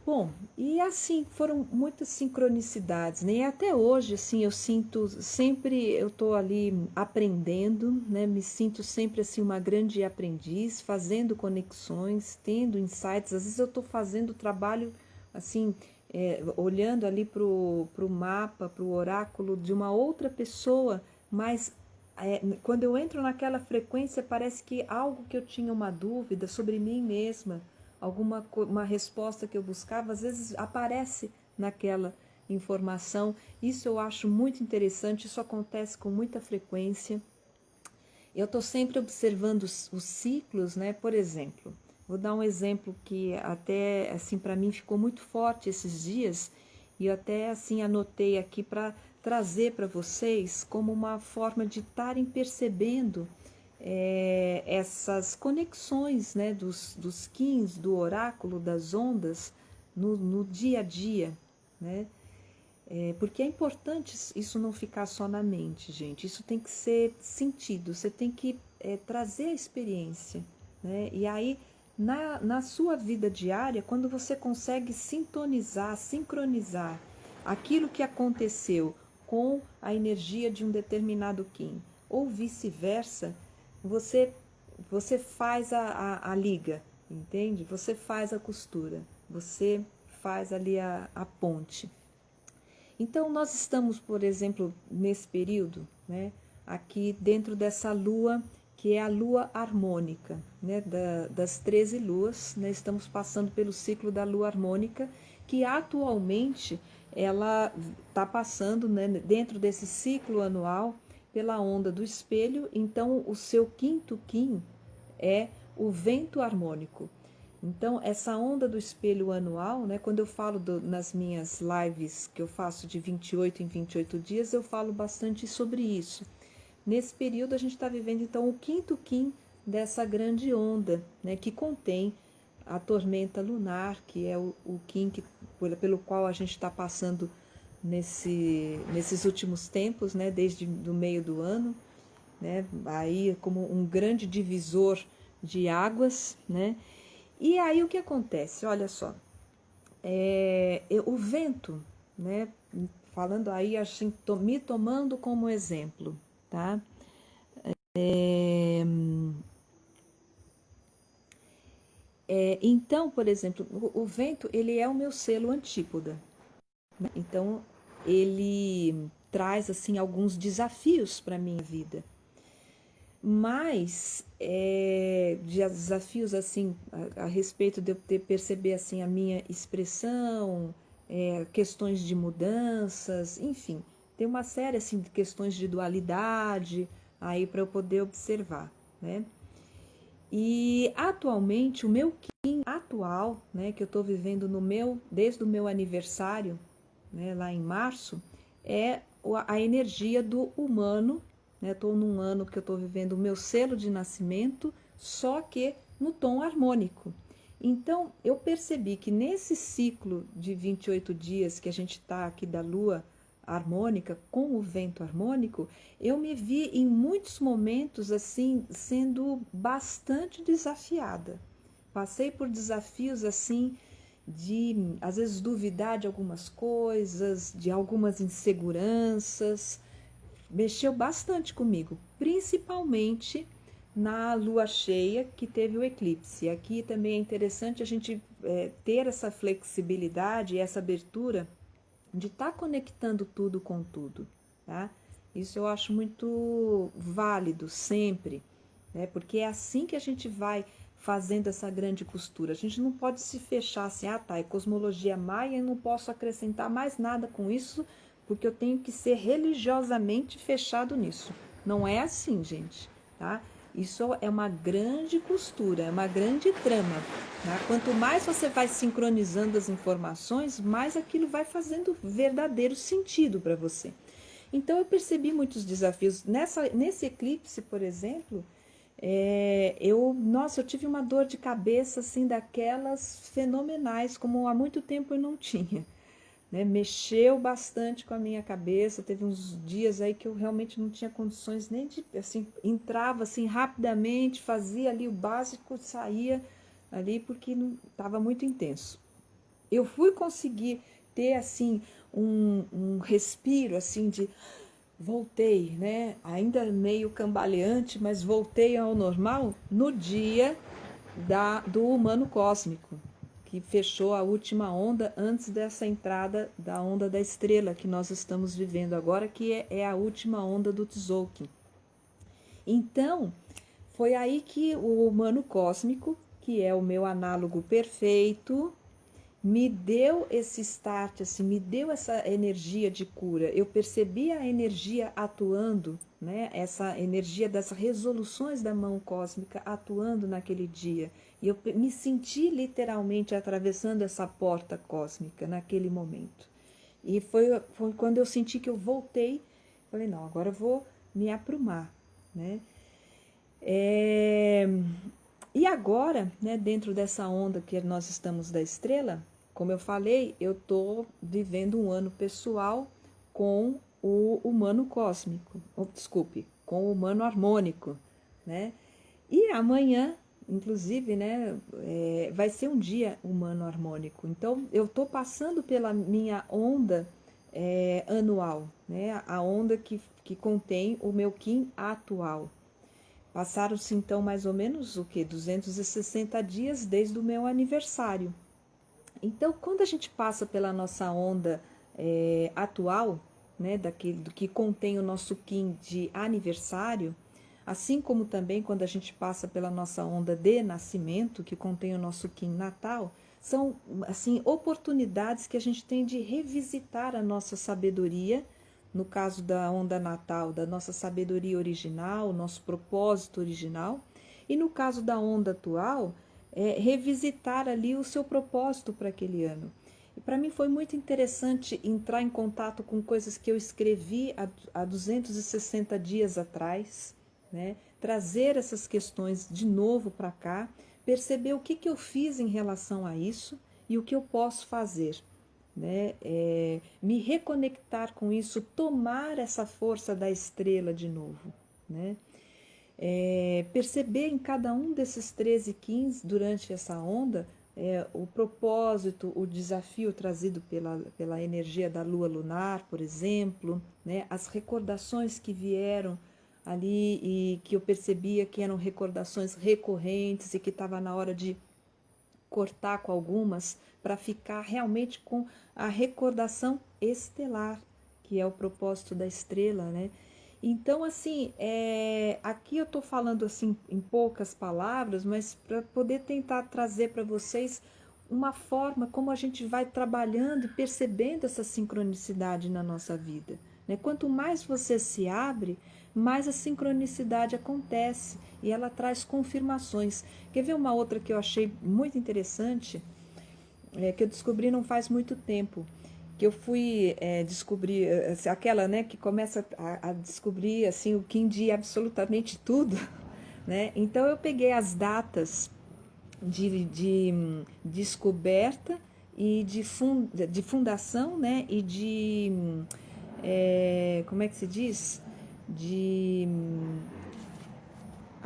Bom, e assim, foram muitas sincronicidades, né? E até hoje, assim, eu sinto, sempre eu estou ali aprendendo, né? Me sinto sempre, assim, uma grande aprendiz, fazendo conexões, tendo insights. Às vezes eu estou fazendo trabalho, assim, olhando ali para o mapa, para o oráculo de uma outra pessoa, mas quando eu entro naquela frequência, parece que algo que eu tinha uma dúvida sobre mim mesma, uma resposta que eu buscava, às vezes aparece naquela informação. Isso eu acho muito interessante, isso acontece com muita frequência. Eu estou sempre observando os ciclos, né? Por exemplo, vou dar um exemplo que até assim para mim ficou muito forte esses dias e eu até assim anotei aqui para trazer para vocês como uma forma de estarem percebendo essas conexões, né, dos Qins, do oráculo, das ondas, no dia a dia, né? Porque é importante isso não ficar só na mente, gente. Isso tem que ser sentido, você tem que trazer a experiência, né? E aí, na sua vida diária, quando você consegue sintonizar, sincronizar aquilo que aconteceu com a energia de um determinado Kim, ou vice-versa, você faz a liga, entende? Você faz a costura, você faz ali a ponte. Então, nós estamos, por exemplo, nesse período, né, aqui dentro dessa lua, que é a lua harmônica, né, das 13 luas, né, estamos passando pelo ciclo da lua harmônica, que atualmente ela está passando, né, dentro desse ciclo anual pela onda do espelho. Então, o seu quinto Kim é o vento harmônico. Então, essa onda do espelho anual, né, quando eu falo nas minhas lives que eu faço de 28 em 28 dias, eu falo bastante sobre isso. Nesse período, a gente está vivendo, então, o quinto Kim dessa grande onda, né, que contém a tormenta lunar, que é o Kim pelo qual a gente está passando nesses últimos tempos, né, desde o meio do ano, né, aí como um grande divisor de águas, né. E aí o que acontece? Olha só, o vento, né? Falando aí, assim, me tomando como exemplo, tá? Então, por exemplo, o vento, ele é o meu selo antípoda, né? Então, ele traz, assim, alguns desafios para a minha vida. Mas de desafios assim a respeito de eu perceber assim a minha expressão, questões de mudanças, enfim, tem uma série assim de questões de dualidade aí para eu poder observar, né? E atualmente o meu Kim atual, né, que eu estou vivendo desde o meu aniversário, né, lá em março, é a energia do humano, né? Estou num ano que eu estou vivendo o meu selo de nascimento, só que no tom harmônico. Então, eu percebi que nesse ciclo de 28 dias que a gente está aqui da lua harmônica, com o vento harmônico, eu me vi em muitos momentos assim, sendo bastante desafiada. Passei por desafios assim, de às vezes duvidar de algumas coisas, de algumas inseguranças, mexeu bastante comigo, principalmente na lua cheia que teve o eclipse. Aqui também é interessante a gente ter essa flexibilidade e essa abertura de estar conectando tudo com tudo, tá? Isso eu acho muito válido sempre, né? Porque é assim que a gente vai fazendo essa grande costura. A gente não pode se fechar assim, ah tá, é cosmologia maia e não posso acrescentar mais nada com isso, porque eu tenho que ser religiosamente fechado nisso. Não é assim, gente, tá? Isso é uma grande costura, é uma grande trama. Tá? Quanto mais você vai sincronizando as informações, mais aquilo vai fazendo verdadeiro sentido para você. Então eu percebi muitos desafios. Nesse eclipse, por exemplo, eu tive uma dor de cabeça assim daquelas fenomenais, como há muito tempo eu não tinha. Né? Mexeu bastante com a minha cabeça. Teve uns dias aí que eu realmente não tinha condições nem de, assim, entrava assim rapidamente, fazia ali o básico, saía ali porque estava muito intenso. Eu fui conseguir ter assim um respiro assim de voltei, né? Ainda meio cambaleante, mas voltei ao normal no dia do humano cósmico, que fechou a última onda antes dessa entrada da onda da estrela que nós estamos vivendo agora, que é a última onda do Tzolk'in. Então, foi aí que o humano cósmico, que é o meu análogo perfeito, me deu esse start, assim, me deu essa energia de cura. Eu percebi a energia atuando, né? Essa energia das resoluções da mão cósmica atuando naquele dia. E eu me senti literalmente atravessando essa porta cósmica naquele momento. E foi quando eu senti que eu voltei, falei, não, agora eu vou me aprumar, né? E agora, né, dentro dessa onda que nós estamos da estrela, como eu falei, eu estou vivendo um ano pessoal com o humano cósmico, desculpe, com o humano harmônico, né? E amanhã, inclusive, né, vai ser um dia humano harmônico. Então, eu estou passando pela minha onda anual, né? A onda que contém o meu Kim atual. Passaram-se então mais ou menos o que? 260 dias desde o meu aniversário. Então, quando a gente passa pela nossa onda atual, né, daquele do que contém o nosso Kim de aniversário, assim como também quando a gente passa pela nossa onda de nascimento, que contém o nosso Kim natal, são assim oportunidades que a gente tem de revisitar a nossa sabedoria, no caso da onda natal, da nossa sabedoria original, nosso propósito original, e no caso da onda atual, revisitar ali o seu propósito para aquele ano. E para mim foi muito interessante entrar em contato com coisas que eu escrevi há 260 dias atrás, né? Trazer essas questões de novo para cá, perceber o que eu fiz em relação a isso e o que eu posso fazer. Né? Me reconectar com isso, tomar essa força da estrela de novo. Né? Perceber em cada um desses 13 Kins durante essa onda o propósito, o desafio trazido pela energia da lua lunar, por exemplo, né? As recordações que vieram ali e que eu percebia que eram recordações recorrentes e que estava na hora de cortar com algumas para ficar realmente com a recordação estelar, que é o propósito da estrela, né? Então, assim, aqui eu estou falando assim em poucas palavras, mas para poder tentar trazer para vocês uma forma como a gente vai trabalhando e percebendo essa sincronicidade na nossa vida. Né? Quanto mais você se abre, mais a sincronicidade acontece e ela traz confirmações. Quer ver uma outra que eu achei muito interessante, que eu descobri não faz muito tempo? Que eu fui descobrir, aquela, né, que começa a descobrir assim o Kim de absolutamente tudo, né? Então eu peguei as datas de descoberta e de fundação, né? E de como é que se diz? De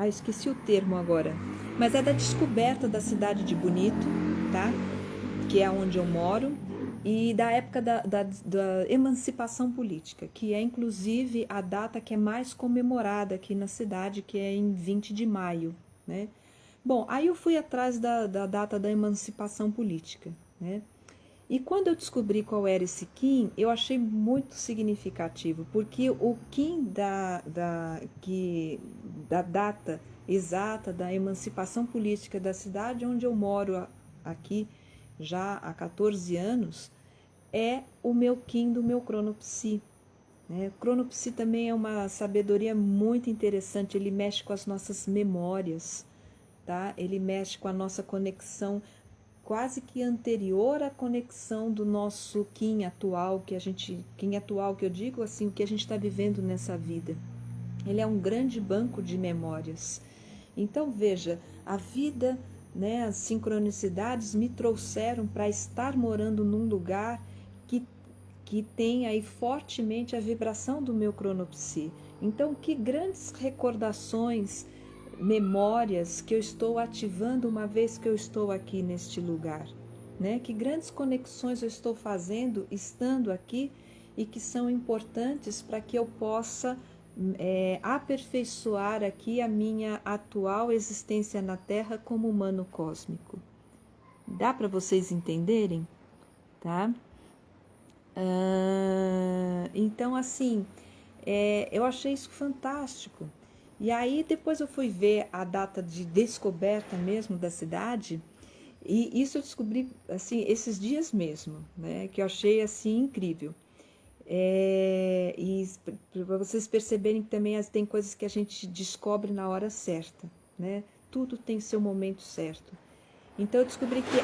esqueci o termo agora, mas é da descoberta da cidade de Bonito, tá? Que é onde eu moro, e da época da emancipação política, que é inclusive a data que é mais comemorada aqui na cidade, que é em 20 de maio, né? Bom, aí eu fui atrás da data da emancipação política, né? E quando eu descobri qual era esse Kim, eu achei muito significativo, porque o Kim da data exata da emancipação política da cidade onde eu moro aqui já há 14 anos é o meu Kim do meu cronopsi. Né? O cronopsi também é uma sabedoria muito interessante, ele mexe com as nossas memórias, tá? Ele mexe com a nossa conexão quase que anterior à conexão do nosso Kim atual, Kim atual que eu digo assim, o que a gente está vivendo nessa vida. Ele é um grande banco de memórias. Então veja, a vida, né, as sincronicidades me trouxeram para estar morando num lugar que tem aí fortemente a vibração do meu cronopsi. Então que grandes recordações, memórias que eu estou ativando uma vez que eu estou aqui neste lugar, né? Que grandes conexões eu estou fazendo estando aqui e que são importantes para que eu possa aperfeiçoar aqui a minha atual existência na Terra como humano cósmico. Dá para vocês entenderem? Tá? Então, assim, eu achei isso fantástico. E aí depois eu fui ver a data de descoberta mesmo da cidade, e isso eu descobri assim esses dias mesmo, né? Que eu achei assim incrível. E para vocês perceberem que também tem coisas que a gente descobre na hora certa, né? Tudo tem seu momento certo. Então eu descobri que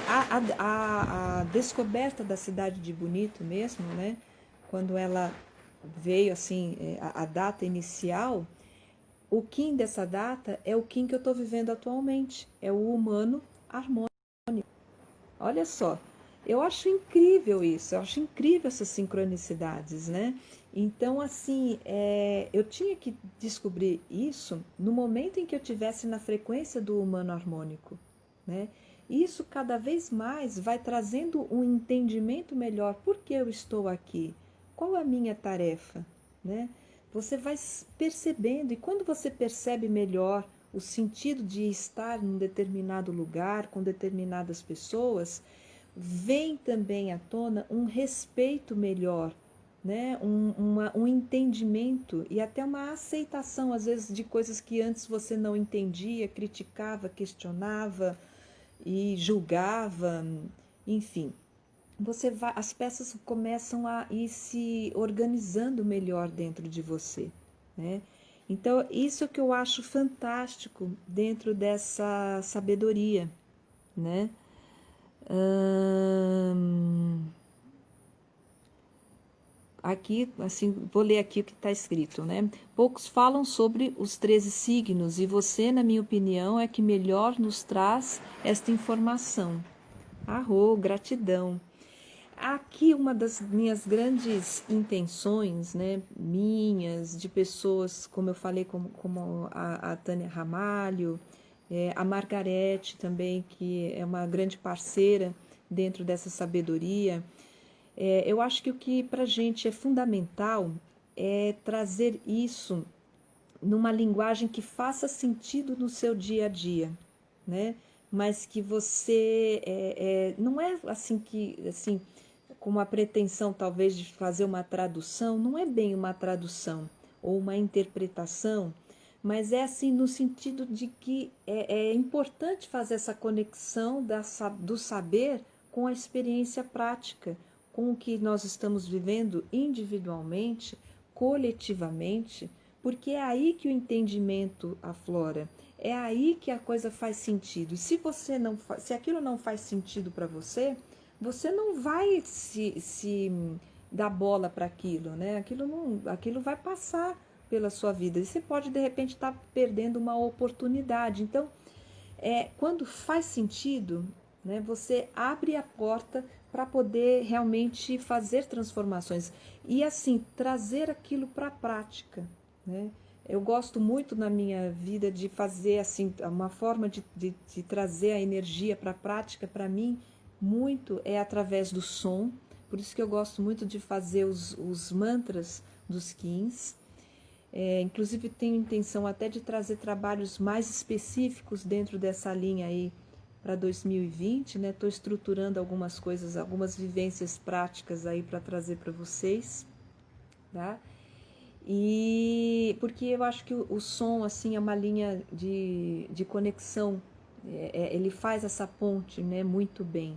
a descoberta da cidade de Bonito mesmo, né? Quando ela veio assim, a data inicial, o Kim dessa data é o Kim que eu estou vivendo atualmente, é o humano harmônico. Olha só, eu acho incrível isso, eu acho incrível essas sincronicidades, né? Então, assim, eu tinha que descobrir isso no momento em que eu estivesse na frequência do humano harmônico, né? Isso cada vez mais vai trazendo um entendimento melhor. Por que eu estou aqui? Qual a minha tarefa, né? Você vai percebendo, e quando você percebe melhor o sentido de estar em um determinado lugar, com determinadas pessoas, vem também à tona um respeito melhor, né? Um entendimento e até uma aceitação, às vezes, de coisas que antes você não entendia, criticava, questionava e julgava, enfim. As peças começam a ir se organizando melhor dentro de você, né? Então, isso que eu acho fantástico dentro dessa sabedoria, né? Aqui, assim, vou ler aqui o que está escrito, né? Poucos falam sobre os 13 signos e você, na minha opinião, é que melhor nos traz esta informação. Arro, gratidão. Aqui uma das minhas grandes intenções, né, minhas, de pessoas, como eu falei, como a Tânia Ramalho, a Margarete também, que é uma grande parceira dentro dessa sabedoria. Eu acho que o que para a gente é fundamental é trazer isso numa linguagem que faça sentido no seu dia a dia, né? Mas que você não é assim que assim com uma pretensão talvez de fazer uma tradução, não é bem uma tradução ou uma interpretação, mas é assim no sentido de que é importante fazer essa conexão do saber com a experiência prática, com o que nós estamos vivendo individualmente, coletivamente, porque é aí que o entendimento aflora, é aí que a coisa faz sentido. Se você não, se aquilo não faz sentido para você, você não vai se dar bola para aquilo, né? Aquilo vai passar pela sua vida. E você pode de repente estar perdendo uma oportunidade. Então, quando faz sentido, né, você abre a porta para poder realmente fazer transformações e assim trazer aquilo para a prática, né? Eu gosto muito na minha vida de fazer assim uma forma de trazer a energia para a prática para mim muito é através do som. Por isso que eu gosto muito de fazer os mantras dos Kins. Inclusive tenho intenção até de trazer trabalhos mais específicos dentro dessa linha aí para 2020, né? Estou estruturando algumas coisas, algumas vivências práticas aí para trazer para vocês, tá? E porque eu acho que o som assim é uma linha de conexão, ele faz essa ponte, né? Muito bem.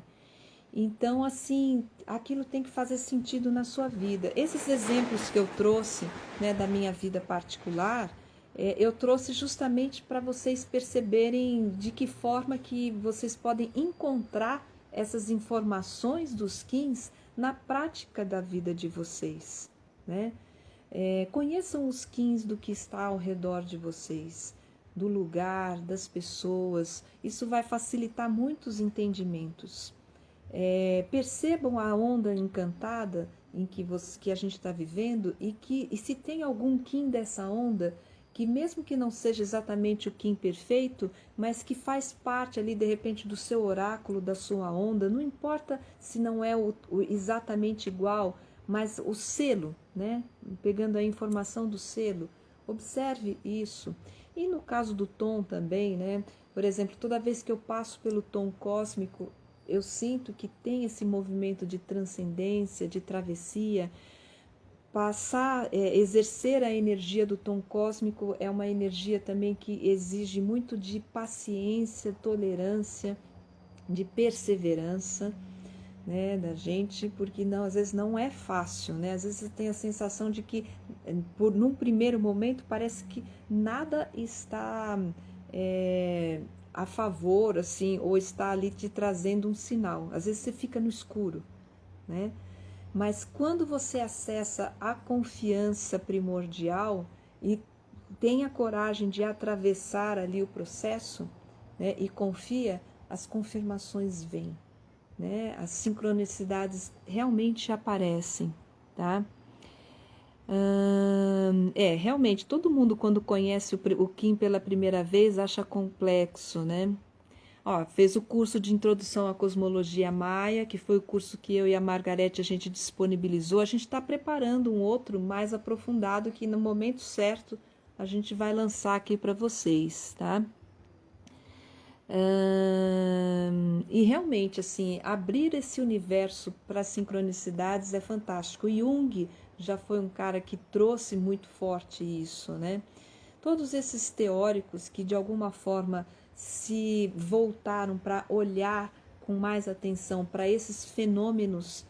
Então, assim, aquilo tem que fazer sentido na sua vida. Esses exemplos que eu trouxe, né, da minha vida particular, eu trouxe justamente para vocês perceberem de que forma que vocês podem encontrar essas informações dos Kins na prática da vida de vocês, né? Conheçam os Kins do que está ao redor de vocês, do lugar, das pessoas. Isso vai facilitar muitos entendimentos. Percebam a onda encantada em que a gente está vivendo e se tem algum Kim dessa onda que mesmo que não seja exatamente o Kim perfeito, mas que faz parte ali de repente do seu oráculo, da sua onda, não importa se não é exatamente igual, mas o selo, né? Pegando a informação do selo, observe isso. E no caso do tom também, né? Por exemplo, toda vez que eu passo pelo tom cósmico, eu sinto que tem esse movimento de transcendência, de travessia. Exercer a energia do tom cósmico é uma energia também que exige muito de paciência, tolerância, de perseverança, né, da gente, porque não, às vezes não é fácil, né? Às vezes você tem a sensação de que, num primeiro momento, parece que nada está a favor, assim, ou está ali te trazendo um sinal. Às vezes você fica no escuro, né? Mas quando você acessa a confiança primordial e tem a coragem de atravessar ali o processo, né, e confia, as confirmações vêm, né? As sincronicidades realmente aparecem, tá? Realmente, todo mundo quando conhece o Kim pela primeira vez acha complexo, né? Ó, fez o curso de introdução à cosmologia maia, que foi o curso que eu e a Margarete a gente disponibilizou. A gente está preparando um outro mais aprofundado que no momento certo a gente vai lançar aqui para vocês, tá? E realmente, assim, abrir esse universo para sincronicidades é fantástico. O Jung já foi um cara que trouxe muito forte isso, né? Todos esses teóricos que de alguma forma se voltaram para olhar com mais atenção para esses fenômenos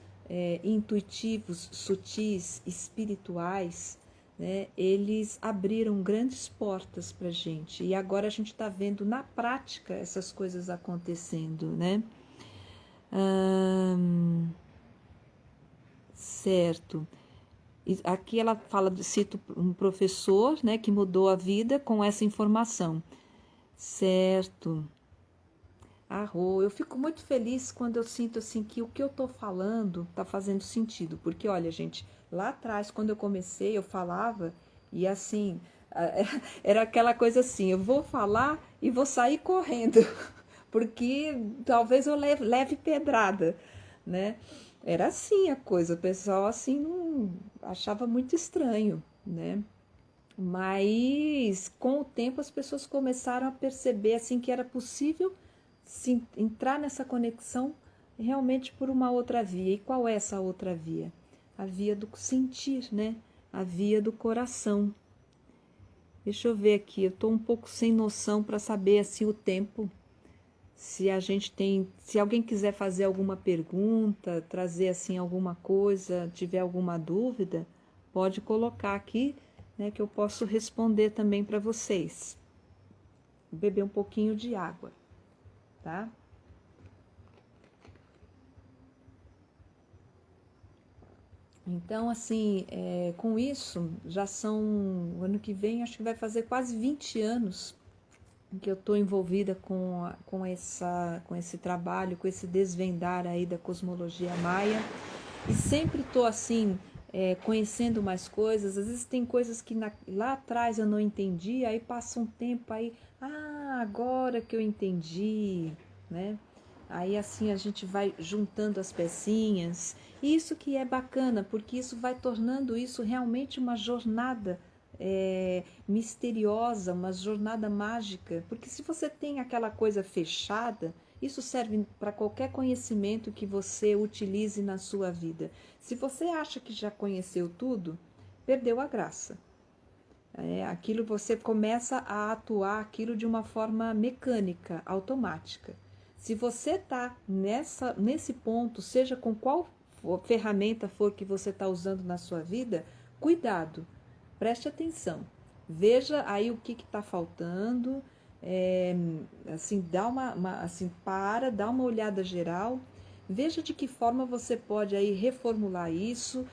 intuitivos, sutis, espirituais, né, eles abriram grandes portas para a gente. E agora a gente está vendo na prática essas coisas acontecendo, né? Certo. Aqui ela fala, cito um professor, né, que mudou a vida com essa informação. Certo. Eu fico muito feliz quando eu sinto assim que o que eu tô falando tá fazendo sentido, porque olha, gente, lá atrás quando eu comecei, eu falava e assim, era aquela coisa assim, eu vou falar e vou sair correndo, porque talvez eu leve pedrada, né? Era assim a coisa, o pessoal assim não achava muito estranho, né? Mas com o tempo as pessoas começaram a perceber assim que era possível se entrar nessa conexão realmente por uma outra via. E qual é essa outra via? A via do sentir, né? A via do coração. Deixa eu ver aqui, eu estou um pouco sem noção para saber assim o tempo. Se alguém quiser fazer alguma pergunta, trazer assim alguma coisa, tiver alguma dúvida, pode colocar aqui, né, que eu posso responder também para vocês. Vou beber um pouquinho de água, tá? Então, assim, com isso, já são, o ano que vem, acho que vai fazer quase 20 anos que eu estou envolvida com esse trabalho, com esse desvendar aí da cosmologia maia. E sempre estou, assim, conhecendo mais coisas. Às vezes tem coisas que lá atrás eu não entendi, aí passa um tempo, aí, agora que eu entendi, né? Aí assim a gente vai juntando as pecinhas. E isso que é bacana, porque isso vai tornando isso realmente uma jornada misteriosa, uma jornada mágica. Porque se você tem aquela coisa fechada, isso serve para qualquer conhecimento que você utilize na sua vida. Se você acha que já conheceu tudo, perdeu a graça. Aquilo você começa a atuar aquilo de uma forma mecânica, automática. Se você está nesse ponto, seja com qual ferramenta for que você está usando na sua vida, cuidado, preste atenção, veja aí o que está faltando, assim, dá uma olhada geral, veja de que forma você pode aí reformular isso,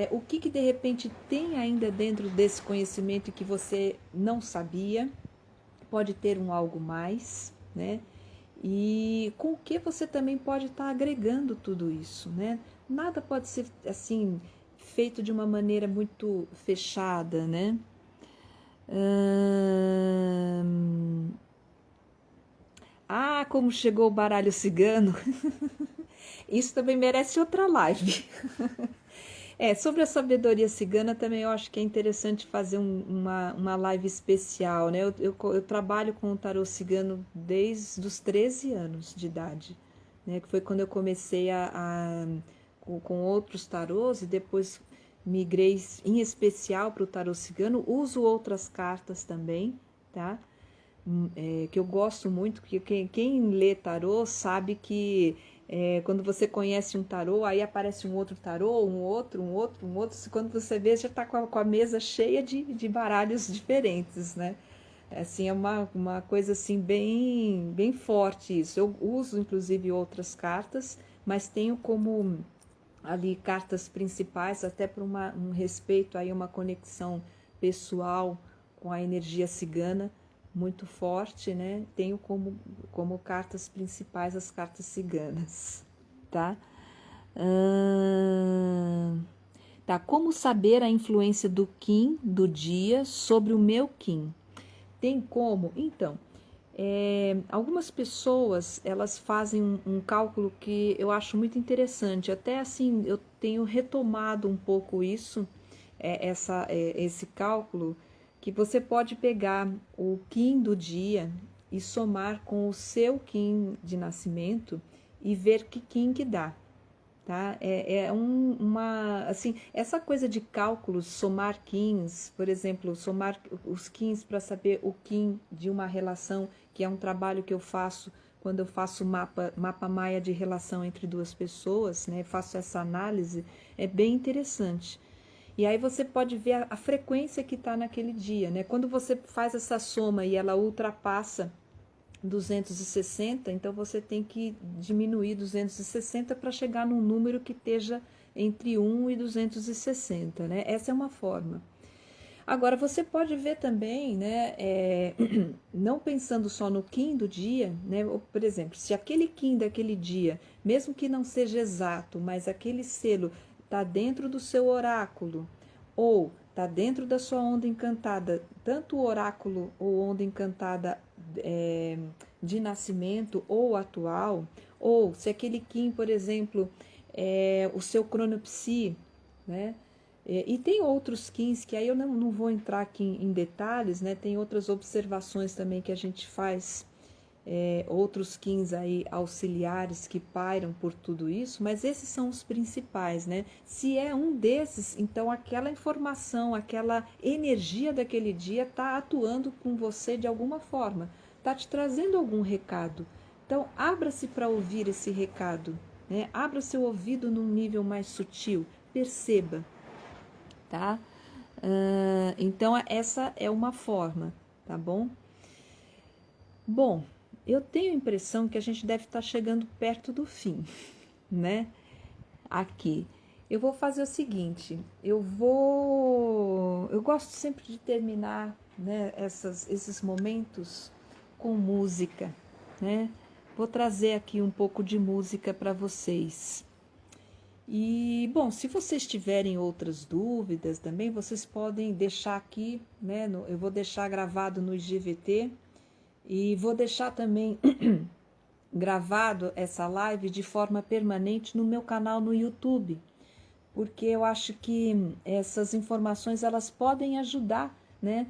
o que de repente tem ainda dentro desse conhecimento que você não sabia, pode ter um algo mais, né? E com o que você também pode estar agregando tudo isso, né? Nada pode ser assim feito de uma maneira muito fechada, né? Como chegou o baralho cigano. Isso também merece outra live. Sobre a sabedoria cigana também eu acho que é interessante fazer uma live especial, né? Eu trabalho com o tarô cigano desde os 13 anos de idade, né? Que foi quando eu comecei com outros tarôs e depois migrei em especial para o tarô cigano. Uso outras cartas também, tá? Que eu gosto muito, porque quem lê tarô sabe que quando você conhece um tarô, aí aparece um outro tarô, um outro. Quando você vê, já está com a mesa cheia de baralhos diferentes, né? Assim, é uma coisa assim bem forte isso. Eu uso inclusive outras cartas, mas tenho como ali cartas principais, até para um respeito aí, uma conexão pessoal com a energia cigana muito forte, né? Tenho como cartas principais as cartas ciganas, tá? Tá, como saber a influência do Kim do dia sobre o meu Kim? Tem como? Então, algumas pessoas elas fazem um cálculo que eu acho muito interessante. Até assim, eu tenho retomado um pouco isso, esse cálculo, que você pode pegar o Kim do dia e somar com o seu Kim de nascimento e ver que Kim que dá. Tá? Assim, essa coisa de cálculos, somar quins, por exemplo, somar os quins para saber o quin de uma relação, que é um trabalho que eu faço quando eu faço mapa maia de relação entre duas pessoas, né? Faço essa análise, é bem interessante. E aí você pode ver a frequência que está naquele dia, né? Quando você faz essa soma e ela ultrapassa 260, então você tem que diminuir 260 para chegar num número que esteja entre 1 e 260, né? Essa é uma forma. Agora, você pode ver também, né, não pensando só no Kim do dia, né, por exemplo, se aquele Kim daquele dia, mesmo que não seja exato, mas aquele selo está dentro do seu oráculo, ou está dentro da sua onda encantada, tanto o oráculo ou onda encantada de nascimento ou atual, ou se aquele Kim, por exemplo, é o seu cronopsi, né? E tem outros Kins que aí eu não vou entrar aqui em detalhes, né? Tem outras observações também que a gente faz, outros Kins aí auxiliares que pairam por tudo isso, mas esses são os principais, né? Se é um desses, então aquela informação, aquela energia daquele dia está atuando com você de alguma forma, está te trazendo algum recado. Então, abra-se para ouvir esse recado, né? Abra seu ouvido num nível mais sutil, perceba, tá? Então, essa é uma forma, tá bom? Bom, eu tenho a impressão que a gente deve estar chegando perto do fim, né? Aqui. Eu vou fazer o seguinte, eu gosto sempre de terminar, né, esses momentos com música, né? Vou trazer aqui um pouco de música para vocês. E, bom, se vocês tiverem outras dúvidas também, vocês podem deixar aqui, né? Eu vou deixar gravado no IGVT e vou deixar também gravado essa live de forma permanente no meu canal no YouTube, porque eu acho que essas informações elas podem ajudar, né?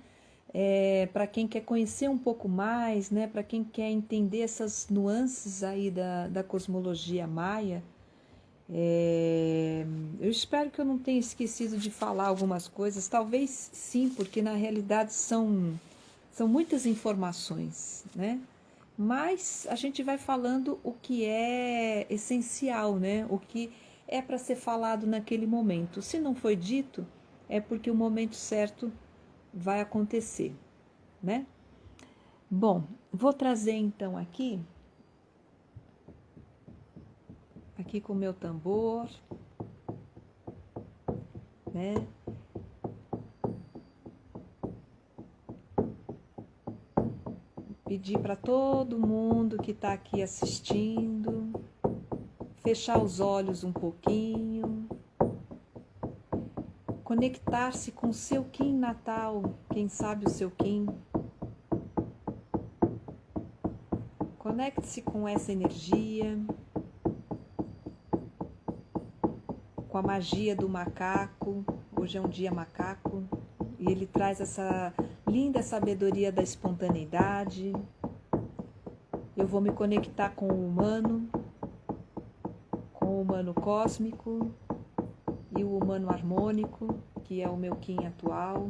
Para quem quer conhecer um pouco mais, né? Para quem quer entender essas nuances aí da cosmologia maia. Eu espero que eu não tenha esquecido de falar algumas coisas, talvez sim, porque na realidade são muitas informações, né? Mas a gente vai falando o que é essencial, né? O que é para ser falado naquele momento. Se não foi dito, é porque o momento certo vai acontecer, né? Bom, vou trazer então aqui com o meu tambor, né? Pedir para todo mundo que está aqui assistindo fechar os olhos um pouquinho, conectar-se com o seu Kim natal, quem sabe o seu Kim. Conecte-se com essa energia, com a magia do macaco. Hoje é um dia macaco e ele traz essa linda sabedoria da espontaneidade. Eu vou me conectar com o humano cósmico e o humano harmônico, que é o meu Kim atual.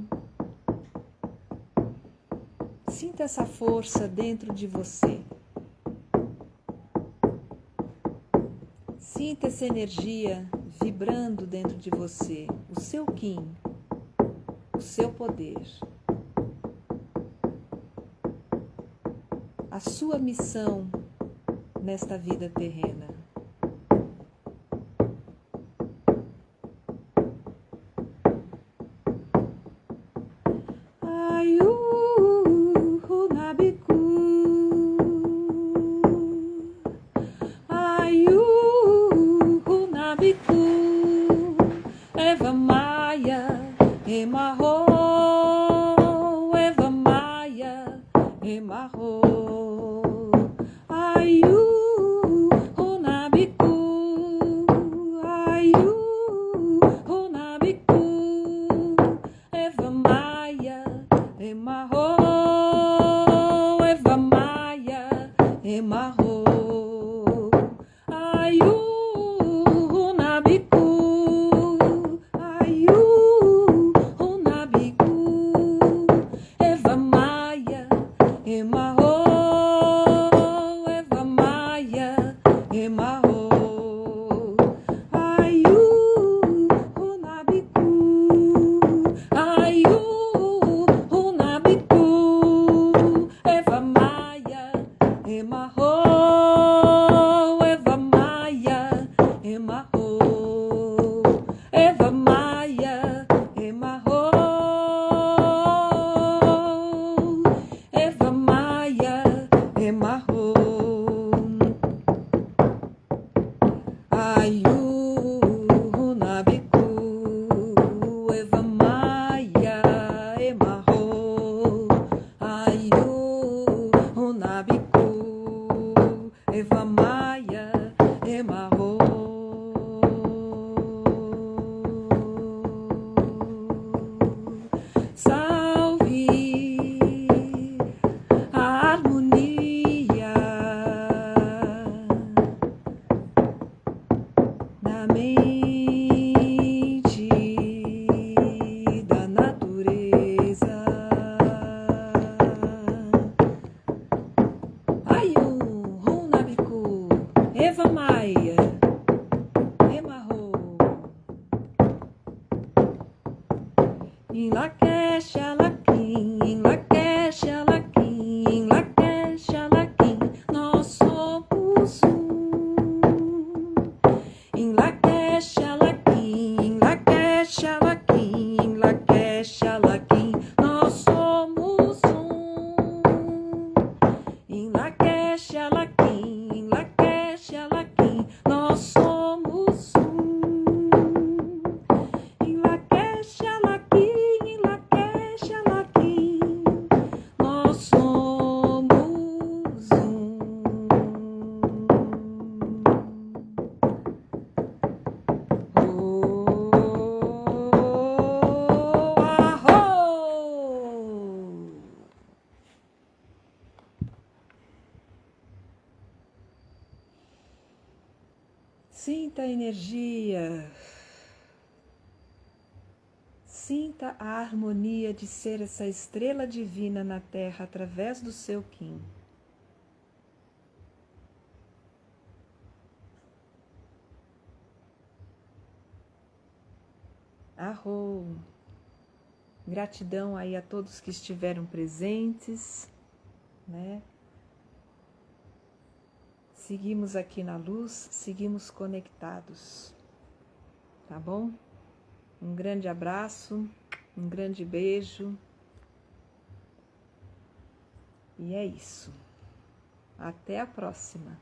Sinta essa força dentro de você. Sinta essa energia vibrando dentro de você, o seu Kim, o seu poder. a sua missão nesta vida terrena. Eva Maia, Emarro, Eva Maia, Emarro, Aiu, Runabiku, Aiu, Runabiku, Eva Maia, Emarro, Eva Maia, Emarro, Aiu, Runabiku. Eva Maia, Emarro, Eva Maia, Emarro, Aiu, Runabiku, Eva Maia, Emarro, Aiu, Runabiku, Eva Maia, Emarro. Salve a harmonia da mente da natureza. Aiu, Runabiku, Eva Maia, Emarro, em Lakesh, Alakim, em Lakesh, Alakim, em Lakesh, Alakim, nós somos um. Em Lakesh, Alakim, em Lakesh, Alakim, em Lakesh, Alakim, nós somos um. Em Lakesh, Alakim, em Lakesh, Alakim, nós somos um. Em Lakesh, Alakim, em Lakesh, Alakim, nós somos um. Sinta a energia, sinta a harmonia de ser essa estrela divina na Terra através do seu Kim. Arro! Gratidão aí a todos que estiveram presentes, né? Seguimos aqui na luz, seguimos conectados, tá bom? Um grande abraço, um grande beijo. E é isso. Até a próxima.